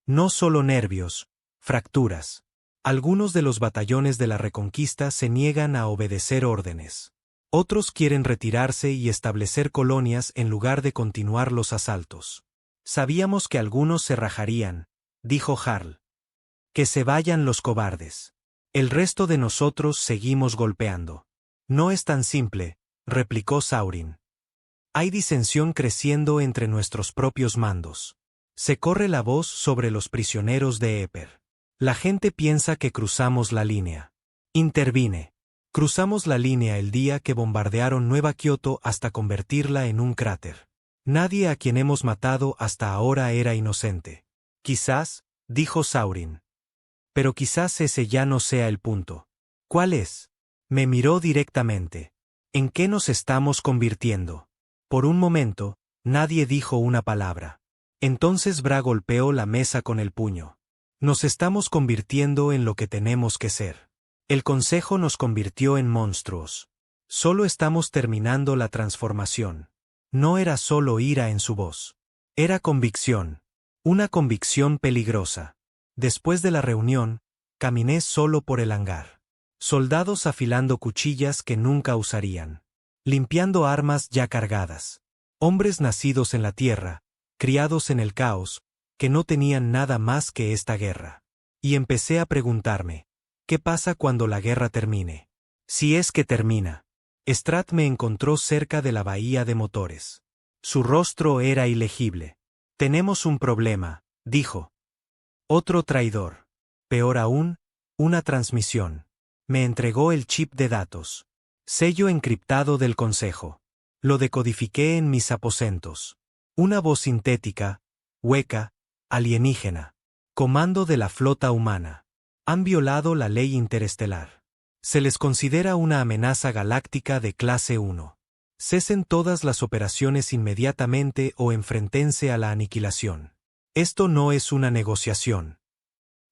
No solo nervios, fracturas. Algunos de los batallones de la Reconquista se niegan a obedecer órdenes. Otros quieren retirarse y establecer colonias en lugar de continuar los asaltos. Sabíamos que algunos se rajarían, dijo Jarl. Que se vayan los cobardes. El resto de nosotros seguimos golpeando. No es tan simple, replicó Saurin. Hay disensión creciendo entre nuestros propios mandos. Se corre la voz sobre los prisioneros de Eper. La gente piensa que cruzamos la línea. Intervine. Cruzamos la línea el día que bombardearon Nueva Kioto hasta convertirla en un cráter. Nadie a quien hemos matado hasta ahora era inocente. Quizás, dijo Saurin. Pero quizás ese ya no sea el punto. ¿Cuál es? Me miró directamente. ¿En qué nos estamos convirtiendo? Por un momento, nadie dijo una palabra. Entonces Bra golpeó la mesa con el puño. Nos estamos convirtiendo en lo que tenemos que ser. El Consejo nos convirtió en monstruos. Solo estamos terminando la transformación. No era solo ira en su voz. Era convicción. Una convicción peligrosa. Después de la reunión, caminé solo por el hangar. Soldados afilando cuchillas que nunca usarían. Limpiando armas ya cargadas. Hombres nacidos en la tierra, criados en el caos, que no tenían nada más que esta guerra. Y empecé a preguntarme, ¿qué pasa cuando la guerra termine? Si es que termina. Strat me encontró cerca de la bahía de motores. Su rostro era ilegible. Tenemos un problema, dijo. Otro traidor. Peor aún, una transmisión. Me entregó el chip de datos. Sello encriptado del Consejo. Lo decodifiqué en mis aposentos. Una voz sintética, hueca, alienígena. Comando de la flota humana. Han violado la ley interestelar. Se les considera una amenaza galáctica de clase 1. Cesen todas las operaciones inmediatamente o enfréntense a la aniquilación. Esto no es una negociación.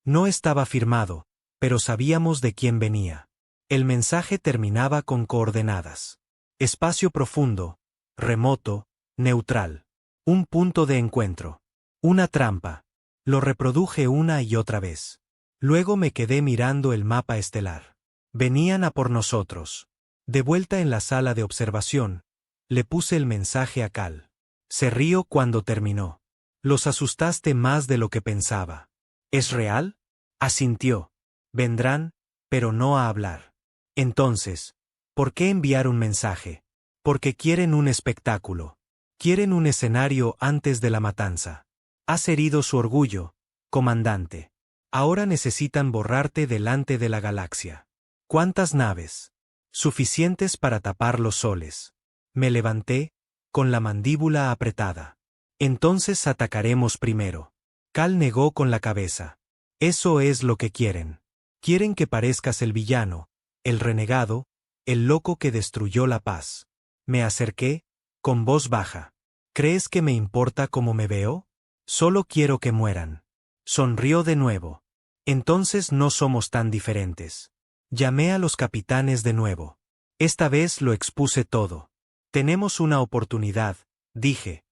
No estaba firmado, pero sabíamos de quién venía. El mensaje terminaba con coordenadas. Espacio profundo, remoto, neutral. Un punto de encuentro. Una trampa. Lo reproduje una y otra vez. Luego me quedé mirando el mapa estelar. Venían a por nosotros. De vuelta en la sala de observación, le puse el mensaje a Cal. Se rió cuando terminó. Los asustaste más de lo que pensaba. ¿Es real? Asintió. Vendrán, pero no a hablar. Entonces, ¿por qué enviar un mensaje? Porque quieren un espectáculo. Quieren un escenario antes de la matanza. Has herido su orgullo, comandante. Ahora necesitan borrarte delante de la galaxia. ¿Cuántas naves? Suficientes para tapar los soles. Me levanté, con la mandíbula apretada. Entonces atacaremos primero. Cal negó con la cabeza. Eso es lo que quieren. Quieren que parezcas el villano, el renegado, el loco que destruyó la paz. Me acerqué, con voz baja. ¿Crees que me importa cómo me veo? Solo quiero que mueran. Sonrió de nuevo. Entonces no somos tan diferentes. Llamé a los capitanes de nuevo. Esta vez lo expuse todo. Tenemos una oportunidad, dije.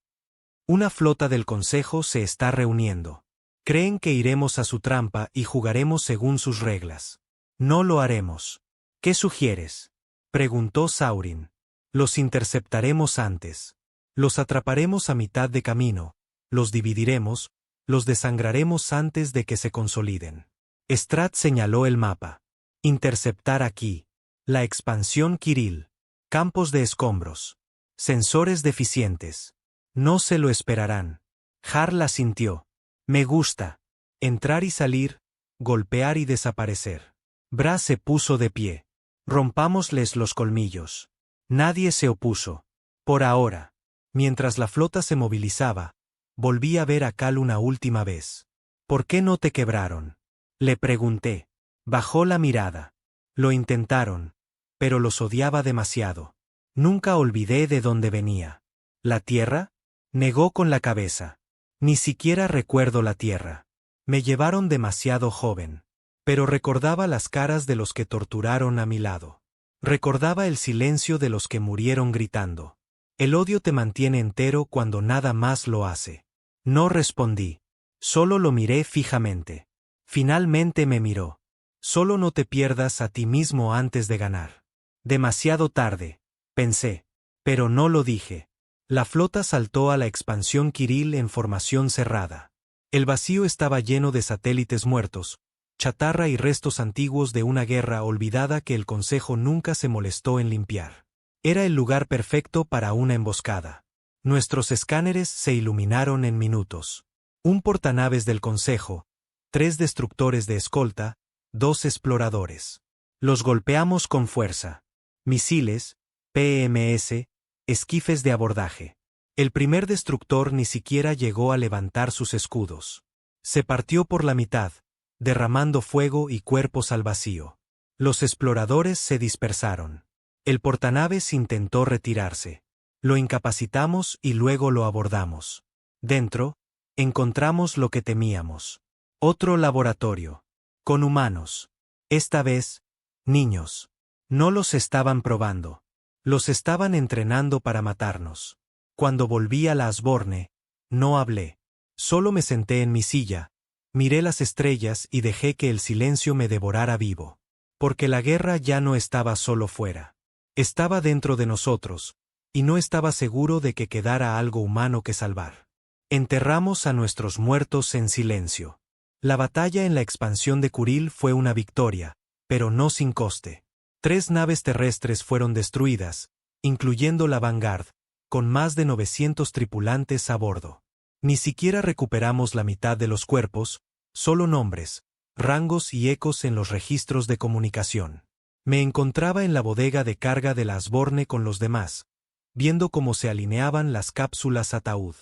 Una flota del Consejo se está reuniendo. Creen que iremos a su trampa y jugaremos según sus reglas. No lo haremos. ¿Qué sugieres? Preguntó Saurin. Los interceptaremos antes. Los atraparemos a mitad de camino, los dividiremos, los desangraremos antes de que se consoliden. Strat señaló el mapa. Interceptar aquí. La expansión Kirill. Campos de escombros. Sensores deficientes. No se lo esperarán. Harl asintió. Me gusta. Entrar y salir, golpear y desaparecer. Bra se puso de pie. Rompámosles los colmillos. Nadie se opuso. Por ahora. Mientras la flota se movilizaba, volví a ver a Cal una última vez. ¿Por qué no te quebraron? Le pregunté. Bajó la mirada. Lo intentaron, pero los odiaba demasiado. Nunca olvidé de dónde venía. ¿La tierra? Negó con la cabeza. Ni siquiera recuerdo la tierra. Me llevaron demasiado joven. Pero recordaba las caras de los que torturaron a mi lado. Recordaba el silencio de los que murieron gritando. El odio te mantiene entero cuando nada más lo hace. No respondí. Solo lo miré fijamente. Finalmente me miró. Solo no te pierdas a ti mismo antes de ganar. Demasiado tarde, pensé. Pero no lo dije. La flota saltó a la expansión Kirill en formación cerrada. El vacío estaba lleno de satélites muertos, chatarra y restos antiguos de una guerra olvidada que el Consejo nunca se molestó en limpiar. Era el lugar perfecto para una emboscada. Nuestros escáneres se iluminaron en minutos. Un portanaves del Consejo, 3 destructores de escolta, 2 exploradores. Los golpeamos con fuerza. Misiles, PMS, esquifes de abordaje. El primer destructor ni siquiera llegó a levantar sus escudos. Se partió por la mitad, derramando fuego y cuerpos al vacío. Los exploradores se dispersaron. El portanaves intentó retirarse. Lo incapacitamos y luego lo abordamos. Dentro, encontramos lo que temíamos. Otro laboratorio. Con humanos. Esta vez, niños. No los estaban probando. Los estaban entrenando para matarnos. Cuando volví a la Asborne, no hablé. Solo me senté en mi silla, miré las estrellas y dejé que el silencio me devorara vivo. Porque la guerra ya no estaba solo fuera. Estaba dentro de nosotros, y no estaba seguro de que quedara algo humano que salvar. Enterramos a nuestros muertos en silencio. La batalla en la expansión de Kuril fue una victoria, pero no sin coste. 3 naves terrestres fueron destruidas, incluyendo la Vanguard, con más de 900 tripulantes a bordo. Ni siquiera recuperamos la mitad de los cuerpos, solo nombres, rangos y ecos en los registros de comunicación. Me encontraba en la bodega de carga de la Asborne con los demás, viendo cómo se alineaban las cápsulas ataúd.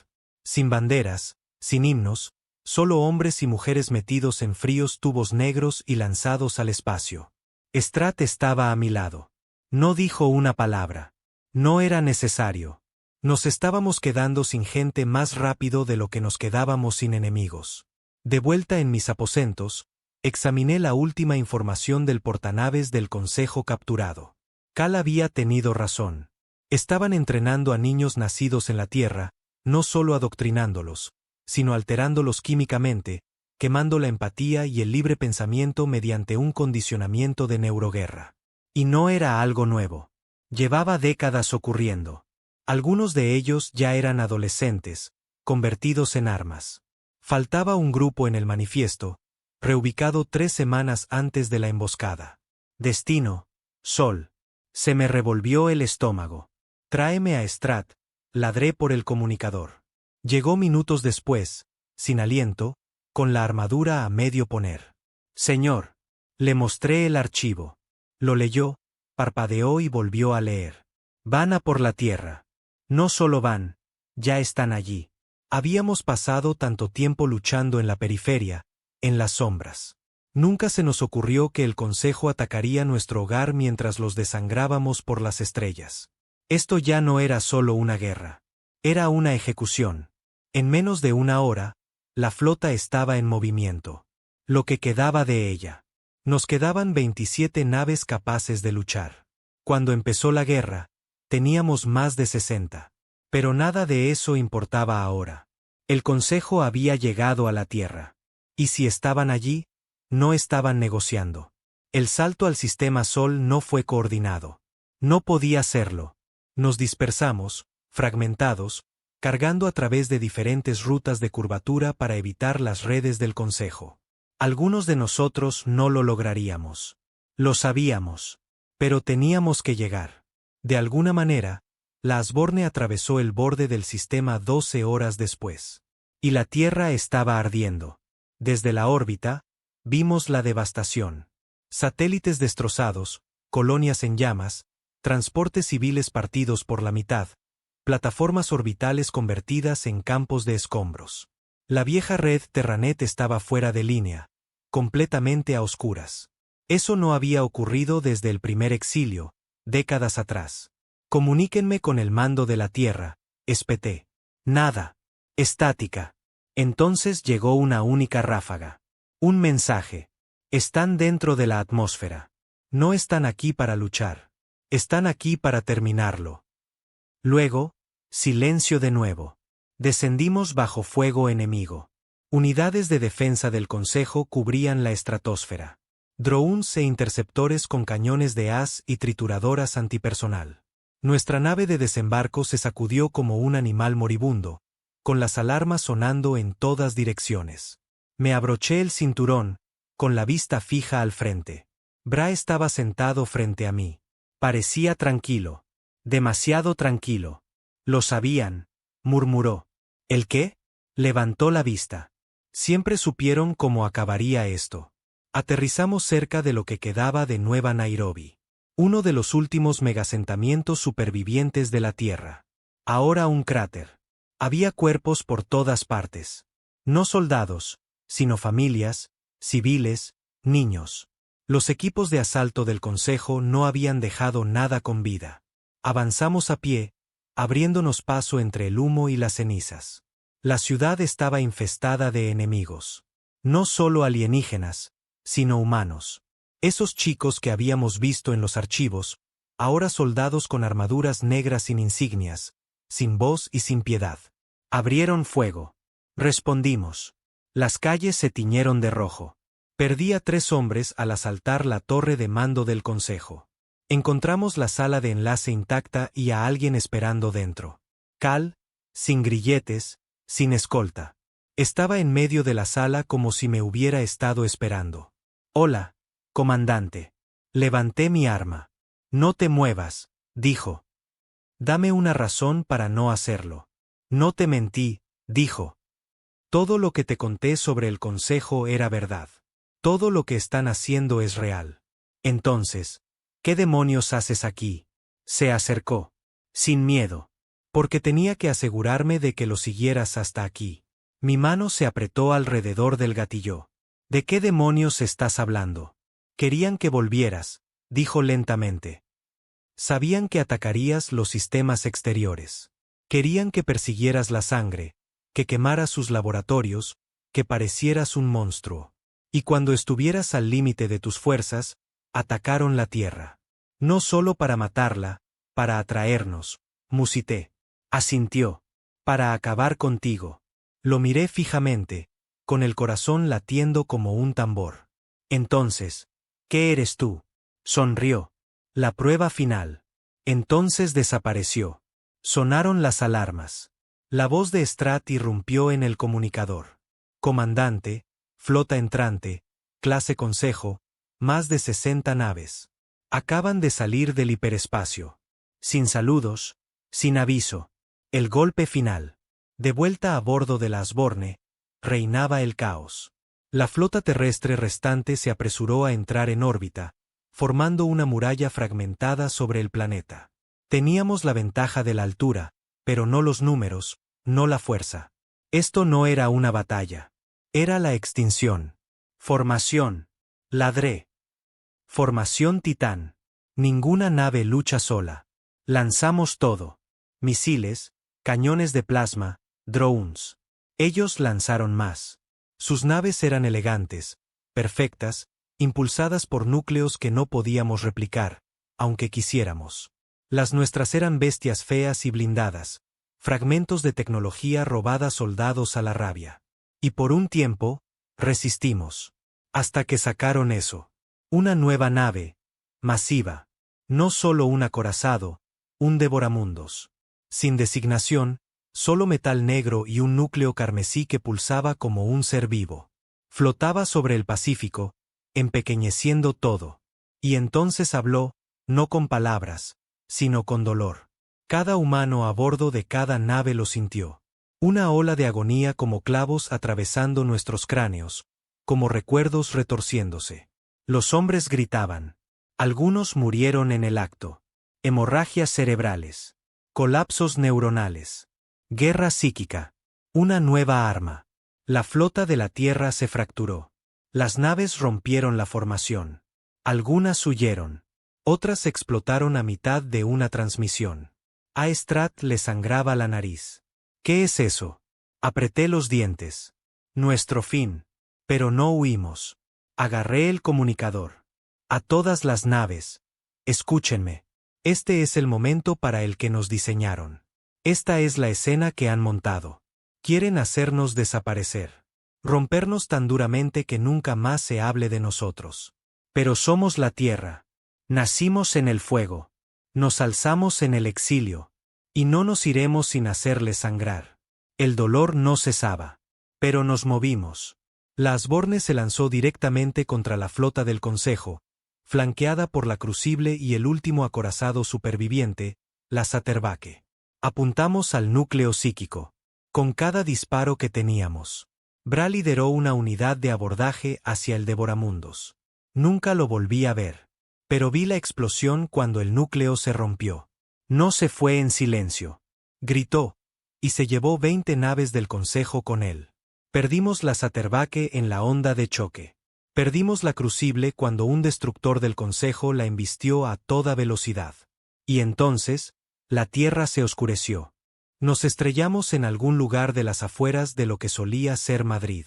Sin banderas, sin himnos, solo hombres y mujeres metidos en fríos tubos negros y lanzados al espacio. Strat estaba a mi lado. No dijo una palabra. No era necesario. Nos estábamos quedando sin gente más rápido de lo que nos quedábamos sin enemigos. De vuelta en mis aposentos, examiné la última información del portanaves del Consejo capturado. Cal había tenido razón. Estaban entrenando a niños nacidos en la Tierra, no solo adoctrinándolos, sino alterándolos químicamente, quemando la empatía y el libre pensamiento mediante un condicionamiento de neuroguerra. Y no era algo nuevo. Llevaba décadas ocurriendo. Algunos de ellos ya eran adolescentes, convertidos en armas. Faltaba un grupo en el manifiesto, reubicado 3 semanas antes de la emboscada. Destino, Sol. Se me revolvió el estómago. Tráeme a Strat, ladré por el comunicador. Llegó minutos después, sin aliento, con la armadura a medio poner. Señor. Le mostré el archivo. Lo leyó, parpadeó y volvió a leer. Van a por la Tierra. No solo van, ya están allí. Habíamos pasado tanto tiempo luchando en la periferia, en las sombras. Nunca se nos ocurrió que el Consejo atacaría nuestro hogar mientras los desangrábamos por las estrellas. Esto ya no era solo una guerra. Era una ejecución. En menos de una hora, la flota estaba en movimiento. Lo que quedaba de ella. Nos quedaban 27 naves capaces de luchar. Cuando empezó la guerra, teníamos más de 60. Pero nada de eso importaba ahora. El Consejo había llegado a la Tierra. Y si estaban allí, no estaban negociando. El salto al sistema Sol no fue coordinado. No podía serlo. Nos dispersamos, fragmentados, cargando a través de diferentes rutas de curvatura para evitar las redes del Consejo. Algunos de nosotros no lo lograríamos. Lo sabíamos. Pero teníamos que llegar. De alguna manera, La Asborne atravesó el borde del sistema 12 horas después. Y la Tierra estaba ardiendo. Desde la órbita, vimos la devastación. Satélites destrozados, colonias en llamas, transportes civiles partidos por la mitad, plataformas orbitales convertidas en campos de escombros. La vieja red Terranet estaba fuera de línea, completamente a oscuras. Eso no había ocurrido desde el primer exilio, décadas atrás. Comuníquenme con el mando de la Tierra, espeté. Nada. Estática. Entonces llegó una única ráfaga. Un mensaje. Están dentro de la atmósfera. No están aquí para luchar. Están aquí para terminarlo. Luego, silencio de nuevo. Descendimos bajo fuego enemigo. Unidades de defensa del Consejo cubrían la estratosfera. Drones e interceptores con cañones de haz y trituradoras antipersonal. Nuestra nave de desembarco se sacudió como un animal moribundo, con las alarmas sonando en todas direcciones. Me abroché el cinturón, con la vista fija al frente. Bra estaba sentado frente a mí. Parecía tranquilo. Demasiado tranquilo. Lo sabían, murmuró. ¿El qué? Levantó la vista. Siempre supieron cómo acabaría esto. Aterrizamos cerca de lo que quedaba de Nueva Nairobi. Uno de los últimos megasentamientos supervivientes de la Tierra. Ahora un cráter. Había cuerpos por todas partes. No soldados, sino familias, civiles, niños. Los equipos de asalto del Consejo no habían dejado nada con vida. Avanzamos a pie, abriéndonos paso entre el humo y las cenizas. La ciudad estaba infestada de enemigos. No solo alienígenas, sino humanos. Esos chicos que habíamos visto en los archivos, ahora soldados con armaduras negras sin insignias, sin voz y sin piedad. Abrieron fuego. Respondimos. Las calles se tiñeron de rojo. Perdí a 3 hombres al asaltar la torre de mando del Consejo. Encontramos la sala de enlace intacta y a alguien esperando dentro. Cal, sin grilletes, sin escolta. Estaba en medio de la sala como si me hubiera estado esperando. Hola, comandante. Levanté mi arma. No te muevas, dijo. Dame una razón para no hacerlo. No te mentí, dijo. Todo lo que te conté sobre el Consejo era verdad. Todo lo que están haciendo es real. Entonces, ¿qué demonios haces aquí? Se acercó. Sin miedo. Porque tenía que asegurarme de que lo siguieras hasta aquí. Mi mano se apretó alrededor del gatillo. ¿De qué demonios estás hablando? Querían que volvieras, dijo lentamente. Sabían que atacarías los sistemas exteriores. Querían que persiguieras la sangre, que quemaras sus laboratorios, que parecieras un monstruo. Y cuando estuvieras al límite de tus fuerzas, atacaron la Tierra. No solo para matarla, para atraernos, musité. Asintió. Para acabar contigo. Lo miré fijamente, con el corazón latiendo como un tambor. Entonces, ¿qué eres tú? Sonrió. La prueba final. Entonces desapareció. Sonaron las alarmas. La voz de Strat irrumpió en el comunicador. Comandante, flota entrante, clase Consejo, más de 60 naves. Acaban de salir del hiperespacio. Sin saludos, sin aviso. El golpe final. De vuelta a bordo de la Asborne, reinaba el caos. La flota terrestre restante se apresuró a entrar en órbita, formando una muralla fragmentada sobre el planeta. Teníamos la ventaja de la altura, pero no los números, no la fuerza. Esto no era una batalla. Era la extinción. Formación. Ladré. Formación Titán. Ninguna nave lucha sola. Lanzamos todo. Misiles, cañones de plasma, drones. Ellos lanzaron más. Sus naves eran elegantes, perfectas, impulsadas por núcleos que no podíamos replicar, aunque quisiéramos. Las nuestras eran bestias feas y blindadas, fragmentos de tecnología robada soldados a la rabia. Y por un tiempo, resistimos. Hasta que sacaron eso. Una nueva nave, masiva. No solo un acorazado, un devoramundos. Sin designación, solo metal negro y un núcleo carmesí que pulsaba como un ser vivo. Flotaba sobre el Pacífico, empequeñeciendo todo. Y entonces habló, no con palabras, sino con dolor. Cada humano a bordo de cada nave lo sintió. Una ola de agonía como clavos atravesando nuestros cráneos, como recuerdos retorciéndose. Los hombres gritaban. Algunos murieron en el acto. Hemorragias cerebrales. Colapsos neuronales. Guerra psíquica. Una nueva arma. La flota de la Tierra se fracturó. Las naves rompieron la formación. Algunas huyeron. Otras explotaron a mitad de una transmisión. A Strat le sangraba la nariz. ¿Qué es eso? Apreté los dientes. Nuestro fin. Pero no huimos. Agarré el comunicador. A todas las naves. Escúchenme. Este es el momento para el que nos diseñaron. Esta es la escena que han montado. Quieren hacernos desaparecer. Rompernos tan duramente que nunca más se hable de nosotros. Pero somos la Tierra. Nacimos en el fuego. Nos alzamos en el exilio. Y no nos iremos sin hacerles sangrar. El dolor no cesaba. Pero nos movimos. La Asborne se lanzó directamente contra la flota del Consejo, flanqueada por la Crucible y el último acorazado superviviente, la Saterbaque. Apuntamos al núcleo psíquico. Con cada disparo que teníamos. Bra lideró una unidad de abordaje hacia el Devoramundos. Nunca lo volví a ver. Pero vi la explosión cuando el núcleo se rompió. No se fue en silencio. Gritó. Y se llevó 20 naves del Consejo con él. Perdimos la Saterbaque en la onda de choque. Perdimos la Crucible cuando un destructor del Consejo la embistió a toda velocidad. Y entonces, la Tierra se oscureció. Nos estrellamos en algún lugar de las afueras de lo que solía ser Madrid.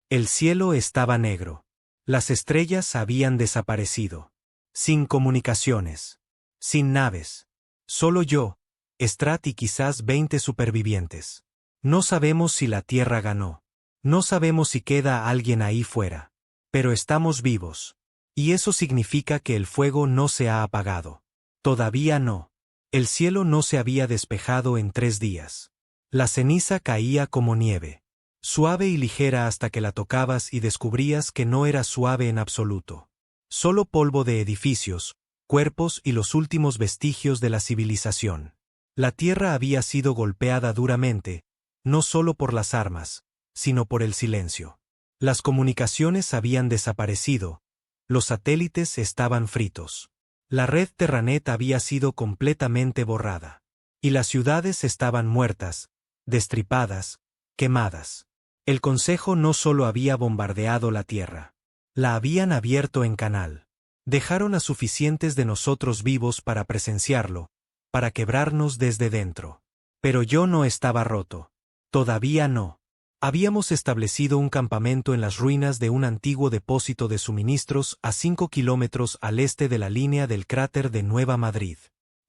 El cielo estaba negro. Las estrellas habían desaparecido. Sin comunicaciones. Sin naves. Solo yo, Strat y quizás 20 supervivientes. No sabemos si la Tierra ganó. No sabemos si queda alguien ahí fuera. Pero estamos vivos. Y eso significa que el fuego no se ha apagado. Todavía no. El cielo no se había despejado en 3 días. La ceniza caía como nieve. Suave y ligera hasta que la tocabas y descubrías que no era suave en absoluto. Solo polvo de edificios, cuerpos y los últimos vestigios de la civilización. La Tierra había sido golpeada duramente, no solo por las armas, sino por el silencio. Las comunicaciones habían desaparecido, los satélites estaban fritos. La red Terranet había sido completamente borrada. Y las ciudades estaban muertas, destripadas, quemadas. El Consejo no solo había bombardeado la Tierra. La habían abierto en canal. Dejaron a suficientes de nosotros vivos para presenciarlo, para quebrarnos desde dentro. Pero yo no estaba roto. Todavía no. Habíamos establecido un campamento en las ruinas de un antiguo depósito de suministros a 5 kilómetros al este de la línea del cráter de Nueva Madrid.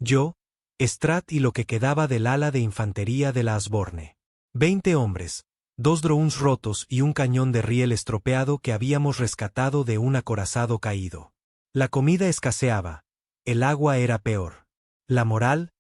Yo, Strat y lo que quedaba del ala de infantería de la Asborne. 20 hombres, 2 drones rotos y un cañón de riel estropeado que habíamos rescatado de un acorazado caído. La comida escaseaba, el agua era peor. La moral,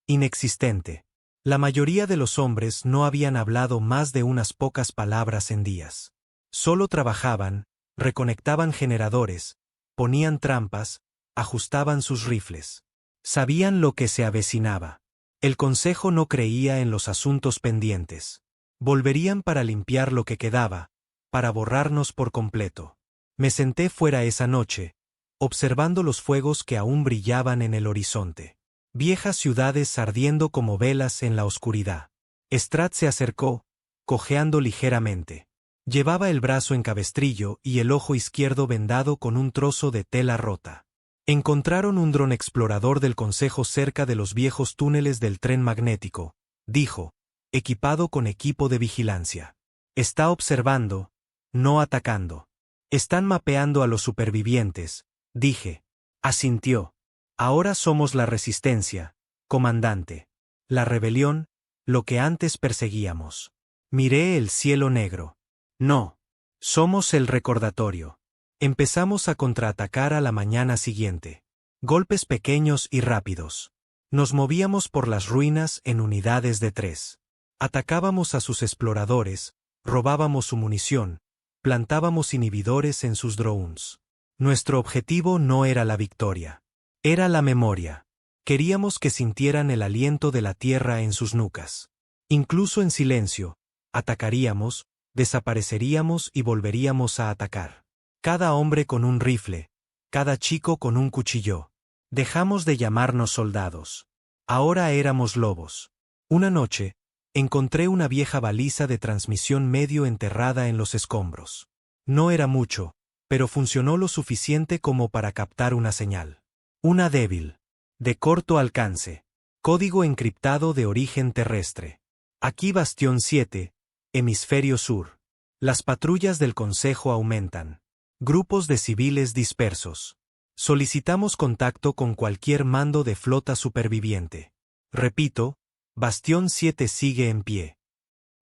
inexistente. La mayoría de los hombres no habían hablado más de unas pocas palabras en días. Solo trabajaban, reconectaban generadores, ponían trampas, ajustaban sus rifles. Sabían lo que se avecinaba. El Consejo no creía en los asuntos pendientes. Volverían para limpiar lo que quedaba, para borrarnos por completo. Me senté fuera esa noche, observando los fuegos que aún brillaban en el horizonte. Viejas ciudades ardiendo como velas en la oscuridad. Strat se acercó, cojeando ligeramente. Llevaba el brazo en cabestrillo y el ojo izquierdo vendado con un trozo de tela rota. Encontraron un dron explorador del Consejo cerca de los viejos túneles del tren magnético, dijo, equipado con equipo de vigilancia. Está observando, no atacando. Están mapeando a los supervivientes, dije. Asintió. Ahora somos la resistencia, comandante. La rebelión, lo que antes perseguíamos. Miré el cielo negro. No. Somos el recordatorio. Empezamos a contraatacar a la mañana siguiente. Golpes pequeños y rápidos. Nos movíamos por las ruinas en unidades de 3. Atacábamos a sus exploradores, robábamos su munición, plantábamos inhibidores en sus drones. Nuestro objetivo no era la victoria. Era la memoria. Queríamos que sintieran el aliento de la tierra en sus nucas. Incluso en silencio, atacaríamos, desapareceríamos y volveríamos a atacar. Cada hombre con un rifle, cada chico con un cuchillo. Dejamos de llamarnos soldados. Ahora éramos lobos. Una noche, encontré una vieja baliza de transmisión medio enterrada en los escombros. No era mucho, pero funcionó lo suficiente como para captar una señal. Una débil, de corto alcance, código encriptado de origen terrestre. Aquí Bastión 7, hemisferio sur. Las patrullas del Consejo aumentan. Grupos de civiles dispersos. Solicitamos contacto con cualquier mando de flota superviviente. Repito, Bastión 7 sigue en pie.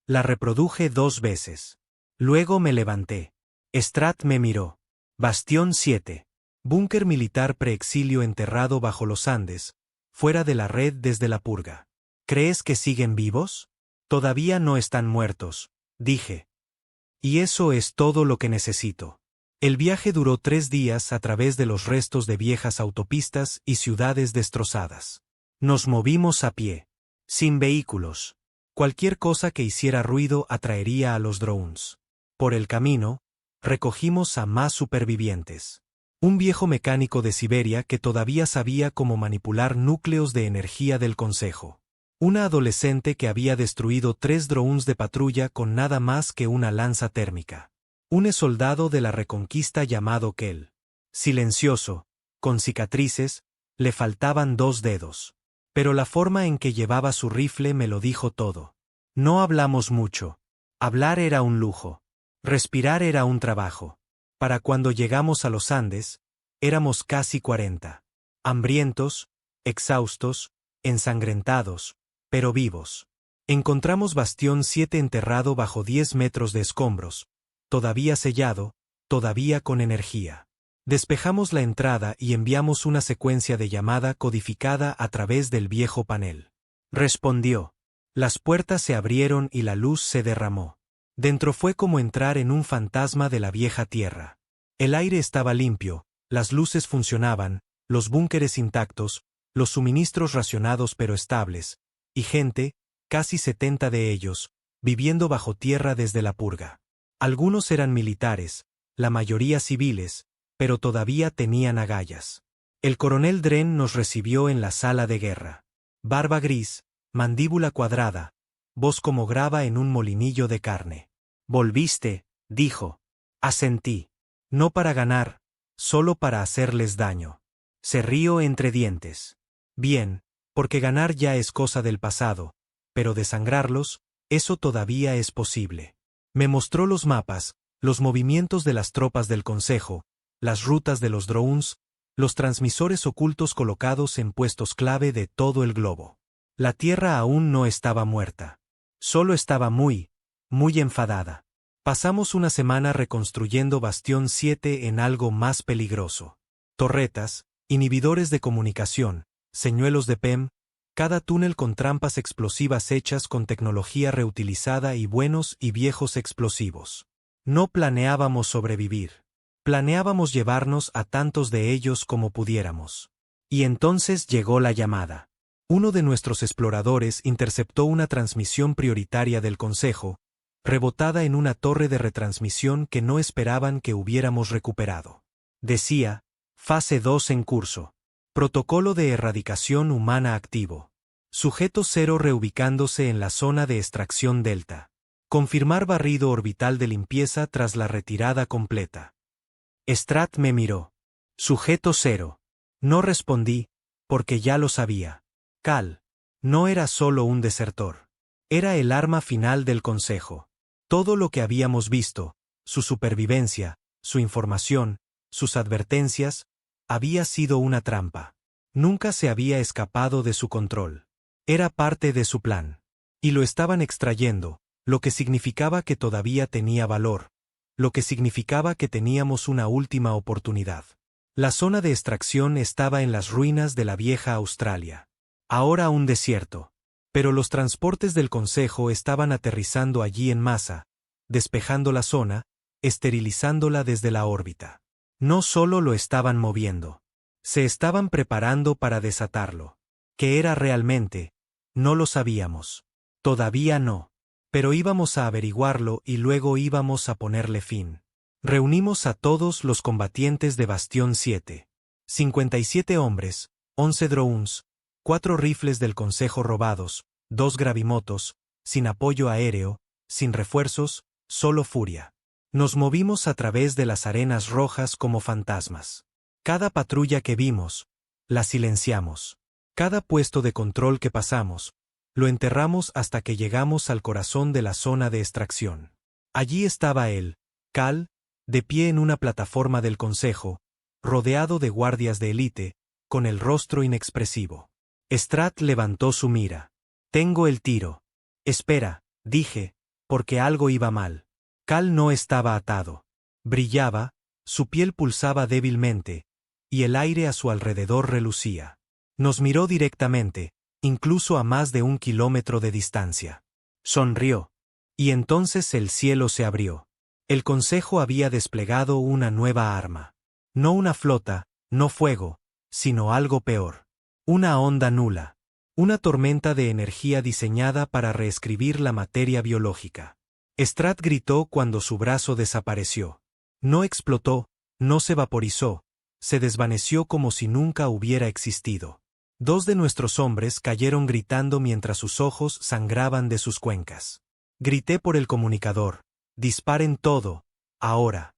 La reproduje 2 veces. Luego me levanté. Strat me miró. Bastión 7. Búnker militar preexilio enterrado bajo los Andes, fuera de la red desde la purga. ¿Crees que siguen vivos? Todavía no están muertos, dije. Y eso es todo lo que necesito. El viaje duró 3 días a través de los restos de viejas autopistas y ciudades destrozadas. Nos movimos a pie. Sin vehículos. Cualquier cosa que hiciera ruido atraería a los drones. Por el camino, recogimos a más supervivientes. Un viejo mecánico de Siberia que todavía sabía cómo manipular núcleos de energía del Consejo. Una adolescente que había destruido 3 drones de patrulla con nada más que una lanza térmica. Un soldado de la Reconquista llamado Kell. Silencioso, con cicatrices, le faltaban 2 dedos. Pero la forma en que llevaba su rifle me lo dijo todo. No hablamos mucho. Hablar era un lujo. Respirar era un trabajo. Para cuando llegamos a los Andes, éramos casi 40. Hambrientos, exhaustos, ensangrentados, pero vivos. Encontramos Bastión 7 enterrado bajo 10 metros de escombros, todavía sellado, todavía con energía. Despejamos la entrada y enviamos una secuencia de llamada codificada a través del viejo panel. Respondió. Las puertas se abrieron y la luz se derramó. Dentro fue como entrar en un fantasma de la vieja tierra. El aire estaba limpio, las luces funcionaban, los búnkeres intactos, los suministros racionados pero estables, y gente, casi 70 de ellos, viviendo bajo tierra desde la purga. Algunos eran militares, la mayoría civiles, pero todavía tenían agallas. El coronel Dren nos recibió en la sala de guerra. Barba gris, mandíbula cuadrada, voz como grava en un molinillo de carne. Volviste, dijo. Asentí. No para ganar, solo para hacerles daño. Se rió entre dientes. Bien, porque ganar ya es cosa del pasado, pero desangrarlos, eso todavía es posible. Me mostró los mapas, los movimientos de las tropas del Consejo, las rutas de los drones, los transmisores ocultos colocados en puestos clave de todo el globo. La Tierra aún no estaba muerta. Solo estaba muy enfadada. Pasamos una semana reconstruyendo Bastión 7 en algo más peligroso. Torretas, inhibidores de comunicación, señuelos de PEM, cada túnel con trampas explosivas hechas con tecnología reutilizada y buenos y viejos explosivos. No planeábamos sobrevivir. Planeábamos llevarnos a tantos de ellos como pudiéramos. Y entonces llegó la llamada. Uno de nuestros exploradores interceptó una transmisión prioritaria del Consejo, rebotada en una torre de retransmisión que no esperaban que hubiéramos recuperado. Decía, fase 2 en curso. Protocolo de erradicación humana activo. Sujeto 0 reubicándose en la zona de extracción delta. Confirmar barrido orbital de limpieza tras la retirada completa. Strat me miró. Sujeto 0. No respondí, porque ya lo sabía. Cal. No era solo un desertor. Era el arma final del Consejo. Todo lo que habíamos visto, su supervivencia, su información, sus advertencias, había sido una trampa. Nunca se había escapado de su control. Era parte de su plan. Y lo estaban extrayendo, lo que significaba que todavía tenía valor, lo que significaba que teníamos una última oportunidad. La zona de extracción estaba en las ruinas de la vieja Australia. Ahora un desierto. Pero los transportes del Consejo estaban aterrizando allí en masa, despejando la zona, esterilizándola desde la órbita. No solo lo estaban moviendo. Se estaban preparando para desatarlo. ¿Qué era realmente? No lo sabíamos. Todavía no. Pero íbamos a averiguarlo y luego íbamos a ponerle fin. Reunimos a todos los combatientes de Bastión 7. 57 hombres, 11 drones, 4 rifles del Consejo robados, 2 gravimotos, sin apoyo aéreo, sin refuerzos, solo furia. Nos movimos a través de las arenas rojas como fantasmas. Cada patrulla que vimos, la silenciamos. Cada puesto de control que pasamos, lo enterramos hasta que llegamos al corazón de la zona de extracción. Allí estaba él, Cal, de pie en una plataforma del Consejo, rodeado de guardias de élite, con el rostro inexpresivo. Strat levantó su mira. Tengo el tiro. Espera, dije, porque algo iba mal. Cal no estaba atado. Brillaba, su piel pulsaba débilmente, y el aire a su alrededor relucía. Nos miró directamente, incluso a más de 1 kilómetro de distancia. Sonrió. Y entonces el cielo se abrió. El Consejo había desplegado una nueva arma. No una flota, no fuego, sino algo peor. Una onda nula. Una tormenta de energía diseñada para reescribir la materia biológica. Strat gritó cuando su brazo desapareció. No explotó, no se vaporizó, se desvaneció como si nunca hubiera existido. 2 de nuestros hombres cayeron gritando mientras sus ojos sangraban de sus cuencas. Grité por el comunicador. Disparen todo, ahora.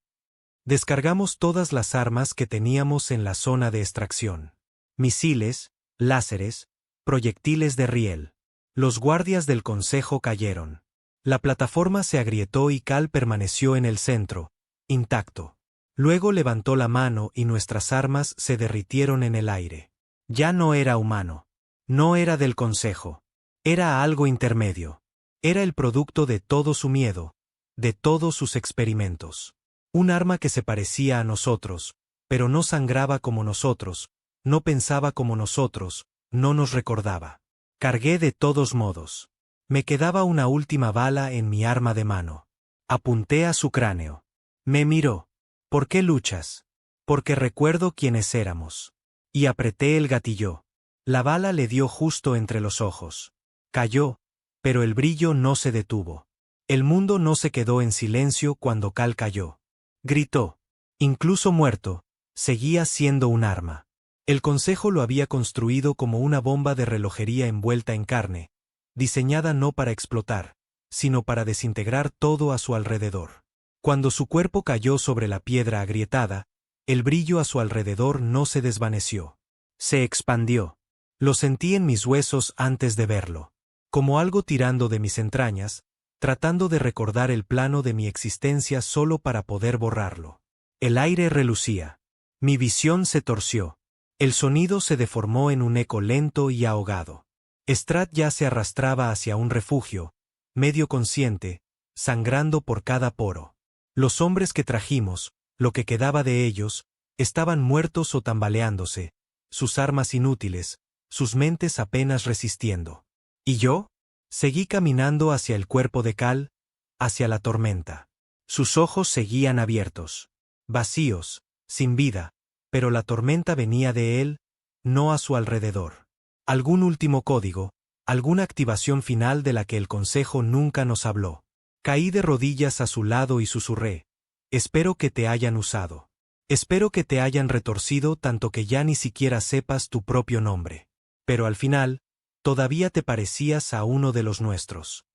Descargamos todas las armas que teníamos en la zona de extracción. Misiles, láseres, proyectiles de riel. Los guardias del Consejo cayeron. La plataforma se agrietó y Cal permaneció en el centro, intacto. Luego levantó la mano y nuestras armas se derritieron en el aire. Ya no era humano. No era del Consejo. Era algo intermedio. Era el producto de todo su miedo, de todos sus experimentos. Un arma que se parecía a nosotros, pero no sangraba como nosotros, no pensaba como nosotros, no nos recordaba. Cargué de todos modos. Me quedaba una última bala en mi arma de mano. Apunté a su cráneo. Me miró. ¿Por qué luchas? Porque recuerdo quiénes éramos. Y apreté el gatillo. La bala le dio justo entre los ojos. Cayó, pero el brillo no se detuvo. El mundo no se quedó en silencio cuando Cal cayó. Gritó. Incluso muerto, seguía siendo un arma. El Consejo lo había construido como una bomba de relojería envuelta en carne, diseñada no para explotar, sino para desintegrar todo a su alrededor. Cuando su cuerpo cayó sobre la piedra agrietada, el brillo a su alrededor no se desvaneció. Se expandió. Lo sentí en mis huesos antes de verlo. Como algo tirando de mis entrañas, tratando de recordar el plano de mi existencia solo para poder borrarlo. El aire relucía. Mi visión se torció. El sonido se deformó en un eco lento y ahogado. Strat ya se arrastraba hacia un refugio, medio consciente, sangrando por cada poro. Los hombres que trajimos, lo que quedaba de ellos, estaban muertos o tambaleándose, sus armas inútiles, sus mentes apenas resistiendo. ¿Y yo? Seguí caminando hacia el cuerpo de Cal, hacia la tormenta. Sus ojos seguían abiertos, vacíos, sin vida, pero la tormenta venía de él, no a su alrededor. Algún último código, alguna activación final de la que el Consejo nunca nos habló. Caí de rodillas a su lado y susurré. Espero que te hayan usado. Espero que te hayan retorcido tanto que ya ni siquiera sepas tu propio nombre. Pero al final, todavía te parecías a uno de los nuestros.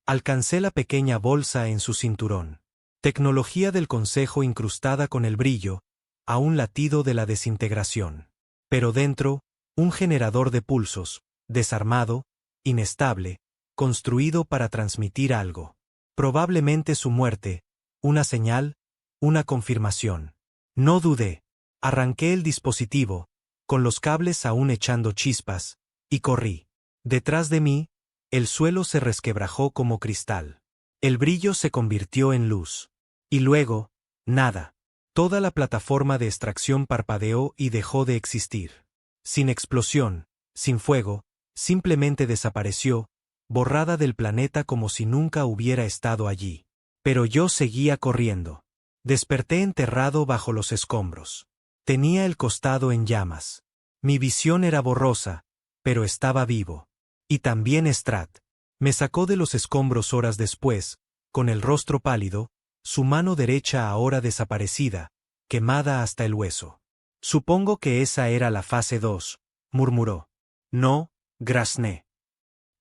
Alcancé la pequeña bolsa en su cinturón. Tecnología del Consejo incrustada con el brillo, a un latido de la desintegración. Pero dentro, un generador de pulsos, desarmado, inestable, construido para transmitir algo. Probablemente su muerte, una señal, una confirmación. No dudé. Arranqué el dispositivo, con los cables aún echando chispas, y corrí. Detrás de mí, el suelo se resquebrajó como cristal. El brillo se convirtió en luz. Y luego, nada. Toda la plataforma de extracción parpadeó y dejó de existir. Sin explosión, sin fuego, simplemente desapareció, borrada del planeta como si nunca hubiera estado allí. Pero yo seguía corriendo. Desperté enterrado bajo los escombros. Tenía el costado en llamas. Mi visión era borrosa, pero estaba vivo. Y también Strat. Me sacó de los escombros horas después, con el rostro pálido, su mano derecha ahora desaparecida, quemada hasta el hueso. Supongo que esa era la fase 2, murmuró. No, grazné.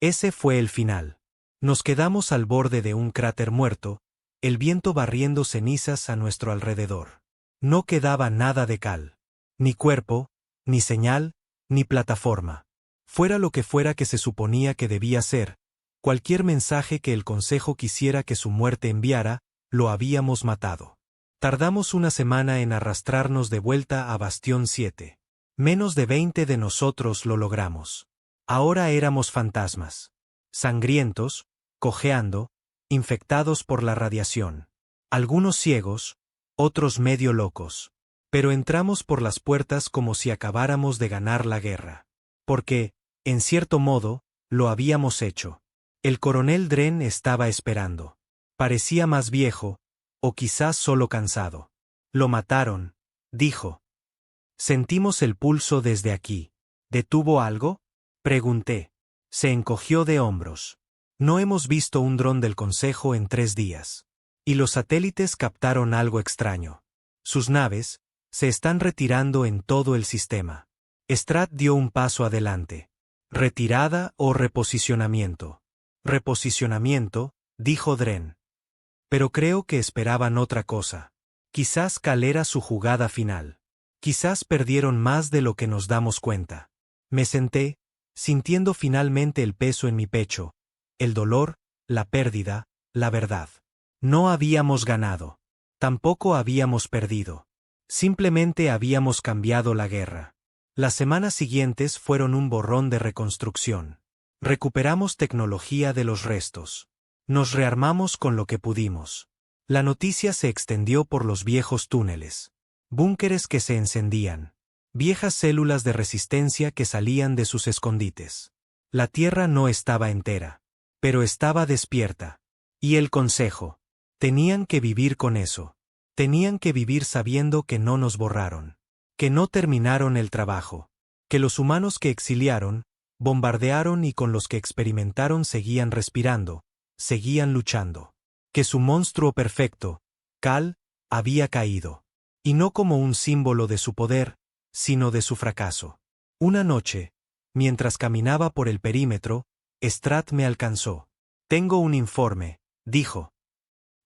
Ese fue el final. Nos quedamos al borde de un cráter muerto, el viento barriendo cenizas a nuestro alrededor. No quedaba nada de cal. Ni cuerpo, ni señal, ni plataforma. Fuera lo que fuera que se suponía que debía ser, cualquier mensaje que el Consejo quisiera que su muerte enviara, lo habíamos matado. Tardamos una semana en arrastrarnos de vuelta a Bastión 7. Menos de 20 de nosotros lo logramos. Ahora éramos fantasmas. Sangrientos, cojeando, infectados por la radiación. Algunos ciegos, otros medio locos. Pero entramos por las puertas como si acabáramos de ganar la guerra. Porque, en cierto modo, lo habíamos hecho. El coronel Dren estaba esperando. Parecía más viejo, o quizás solo cansado. Lo mataron, dijo. Sentimos el pulso desde aquí. ¿Detuvo algo? Pregunté. Se encogió de hombros. No hemos visto un dron del Consejo en 3 días. Y los satélites captaron algo extraño. Sus naves se están retirando en todo el sistema. Strat dio un paso adelante. ¿Retirada o reposicionamiento? Reposicionamiento, dijo Dren. Pero creo que esperaban otra cosa. Quizás Cal era su jugada final. Quizás perdieron más de lo que nos damos cuenta. Me senté, sintiendo finalmente el peso en mi pecho, el dolor, la pérdida, la verdad. No habíamos ganado. Tampoco habíamos perdido. Simplemente habíamos cambiado la guerra. Las semanas siguientes fueron un borrón de reconstrucción. Recuperamos tecnología de los restos. Nos rearmamos con lo que pudimos. La noticia se extendió por los viejos túneles. Búnkeres que se encendían. Viejas células de resistencia que salían de sus escondites. La Tierra no estaba entera, pero estaba despierta. Y el Consejo. Tenían que vivir con eso. Tenían que vivir sabiendo que no nos borraron. Que no terminaron el trabajo. Que los humanos que exiliaron, bombardearon y con los que experimentaron seguían respirando, seguían luchando. Que su monstruo perfecto, Cal, había caído. Y no como un símbolo de su poder, sino de su fracaso. Una noche, mientras caminaba por el perímetro, Strat me alcanzó. Tengo un informe, dijo.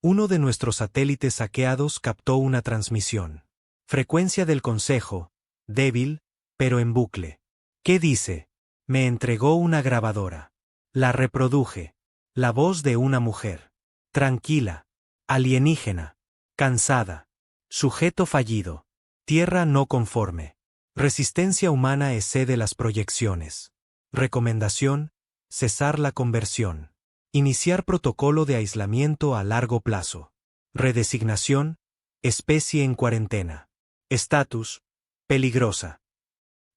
Uno de nuestros satélites saqueados captó una transmisión. Frecuencia del Consejo, débil, pero en bucle. ¿Qué dice? Me entregó una grabadora. La reproduje. La voz de una mujer. Tranquila. Alienígena. Cansada. Sujeto fallido. Tierra no conforme. Resistencia humana excede las proyecciones. Recomendación: cesar la conversión. Iniciar protocolo de aislamiento a largo plazo. Redesignación: especie en cuarentena. Estatus: peligrosa.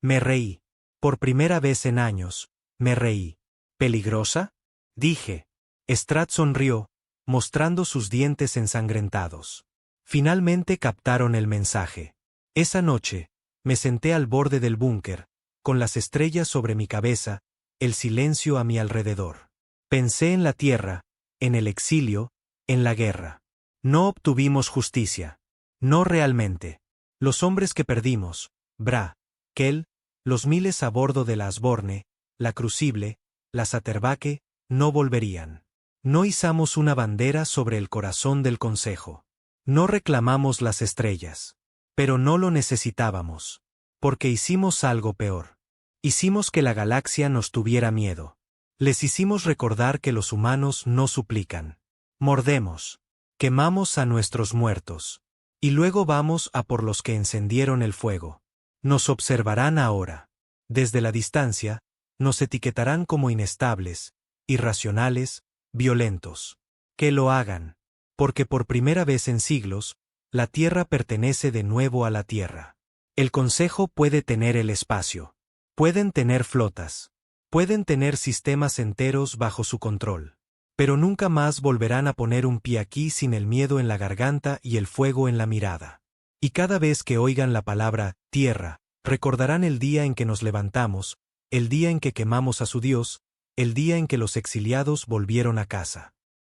Me reí. Por primera vez en años, me reí. ¿Peligrosa? Dije. Strat sonrió, mostrando sus dientes ensangrentados. Finalmente captaron el mensaje. Esa noche, me senté al borde del búnker, con las estrellas sobre mi cabeza, el silencio a mi alrededor. Pensé en la Tierra, en el exilio, en la guerra. No obtuvimos justicia. No realmente. Los hombres que perdimos, Bra, Kel, los miles a bordo de la Asborne, la Crucible, la Saterbaque, no volverían. No izamos una bandera sobre el corazón del Consejo. No reclamamos las estrellas. Pero no lo necesitábamos. Porque hicimos algo peor. Hicimos que la galaxia nos tuviera miedo. Les hicimos recordar que los humanos no suplican. Mordemos. Quemamos a nuestros muertos. Y luego vamos a por los que encendieron el fuego. Nos observarán ahora. Desde la distancia, nos etiquetarán como inestables, irracionales, violentos. Que lo hagan. Porque por primera vez en siglos, la Tierra pertenece de nuevo a la Tierra. El Consejo puede tener el espacio. Pueden tener flotas. Pueden tener sistemas enteros bajo su control. Pero nunca más volverán a poner un pie aquí sin el miedo en la garganta y el fuego en la mirada. Y cada vez que oigan la palabra Tierra, recordarán el día en que nos levantamos, el día en que quemamos a su Dios, el día en que los exiliados volvieron a casa.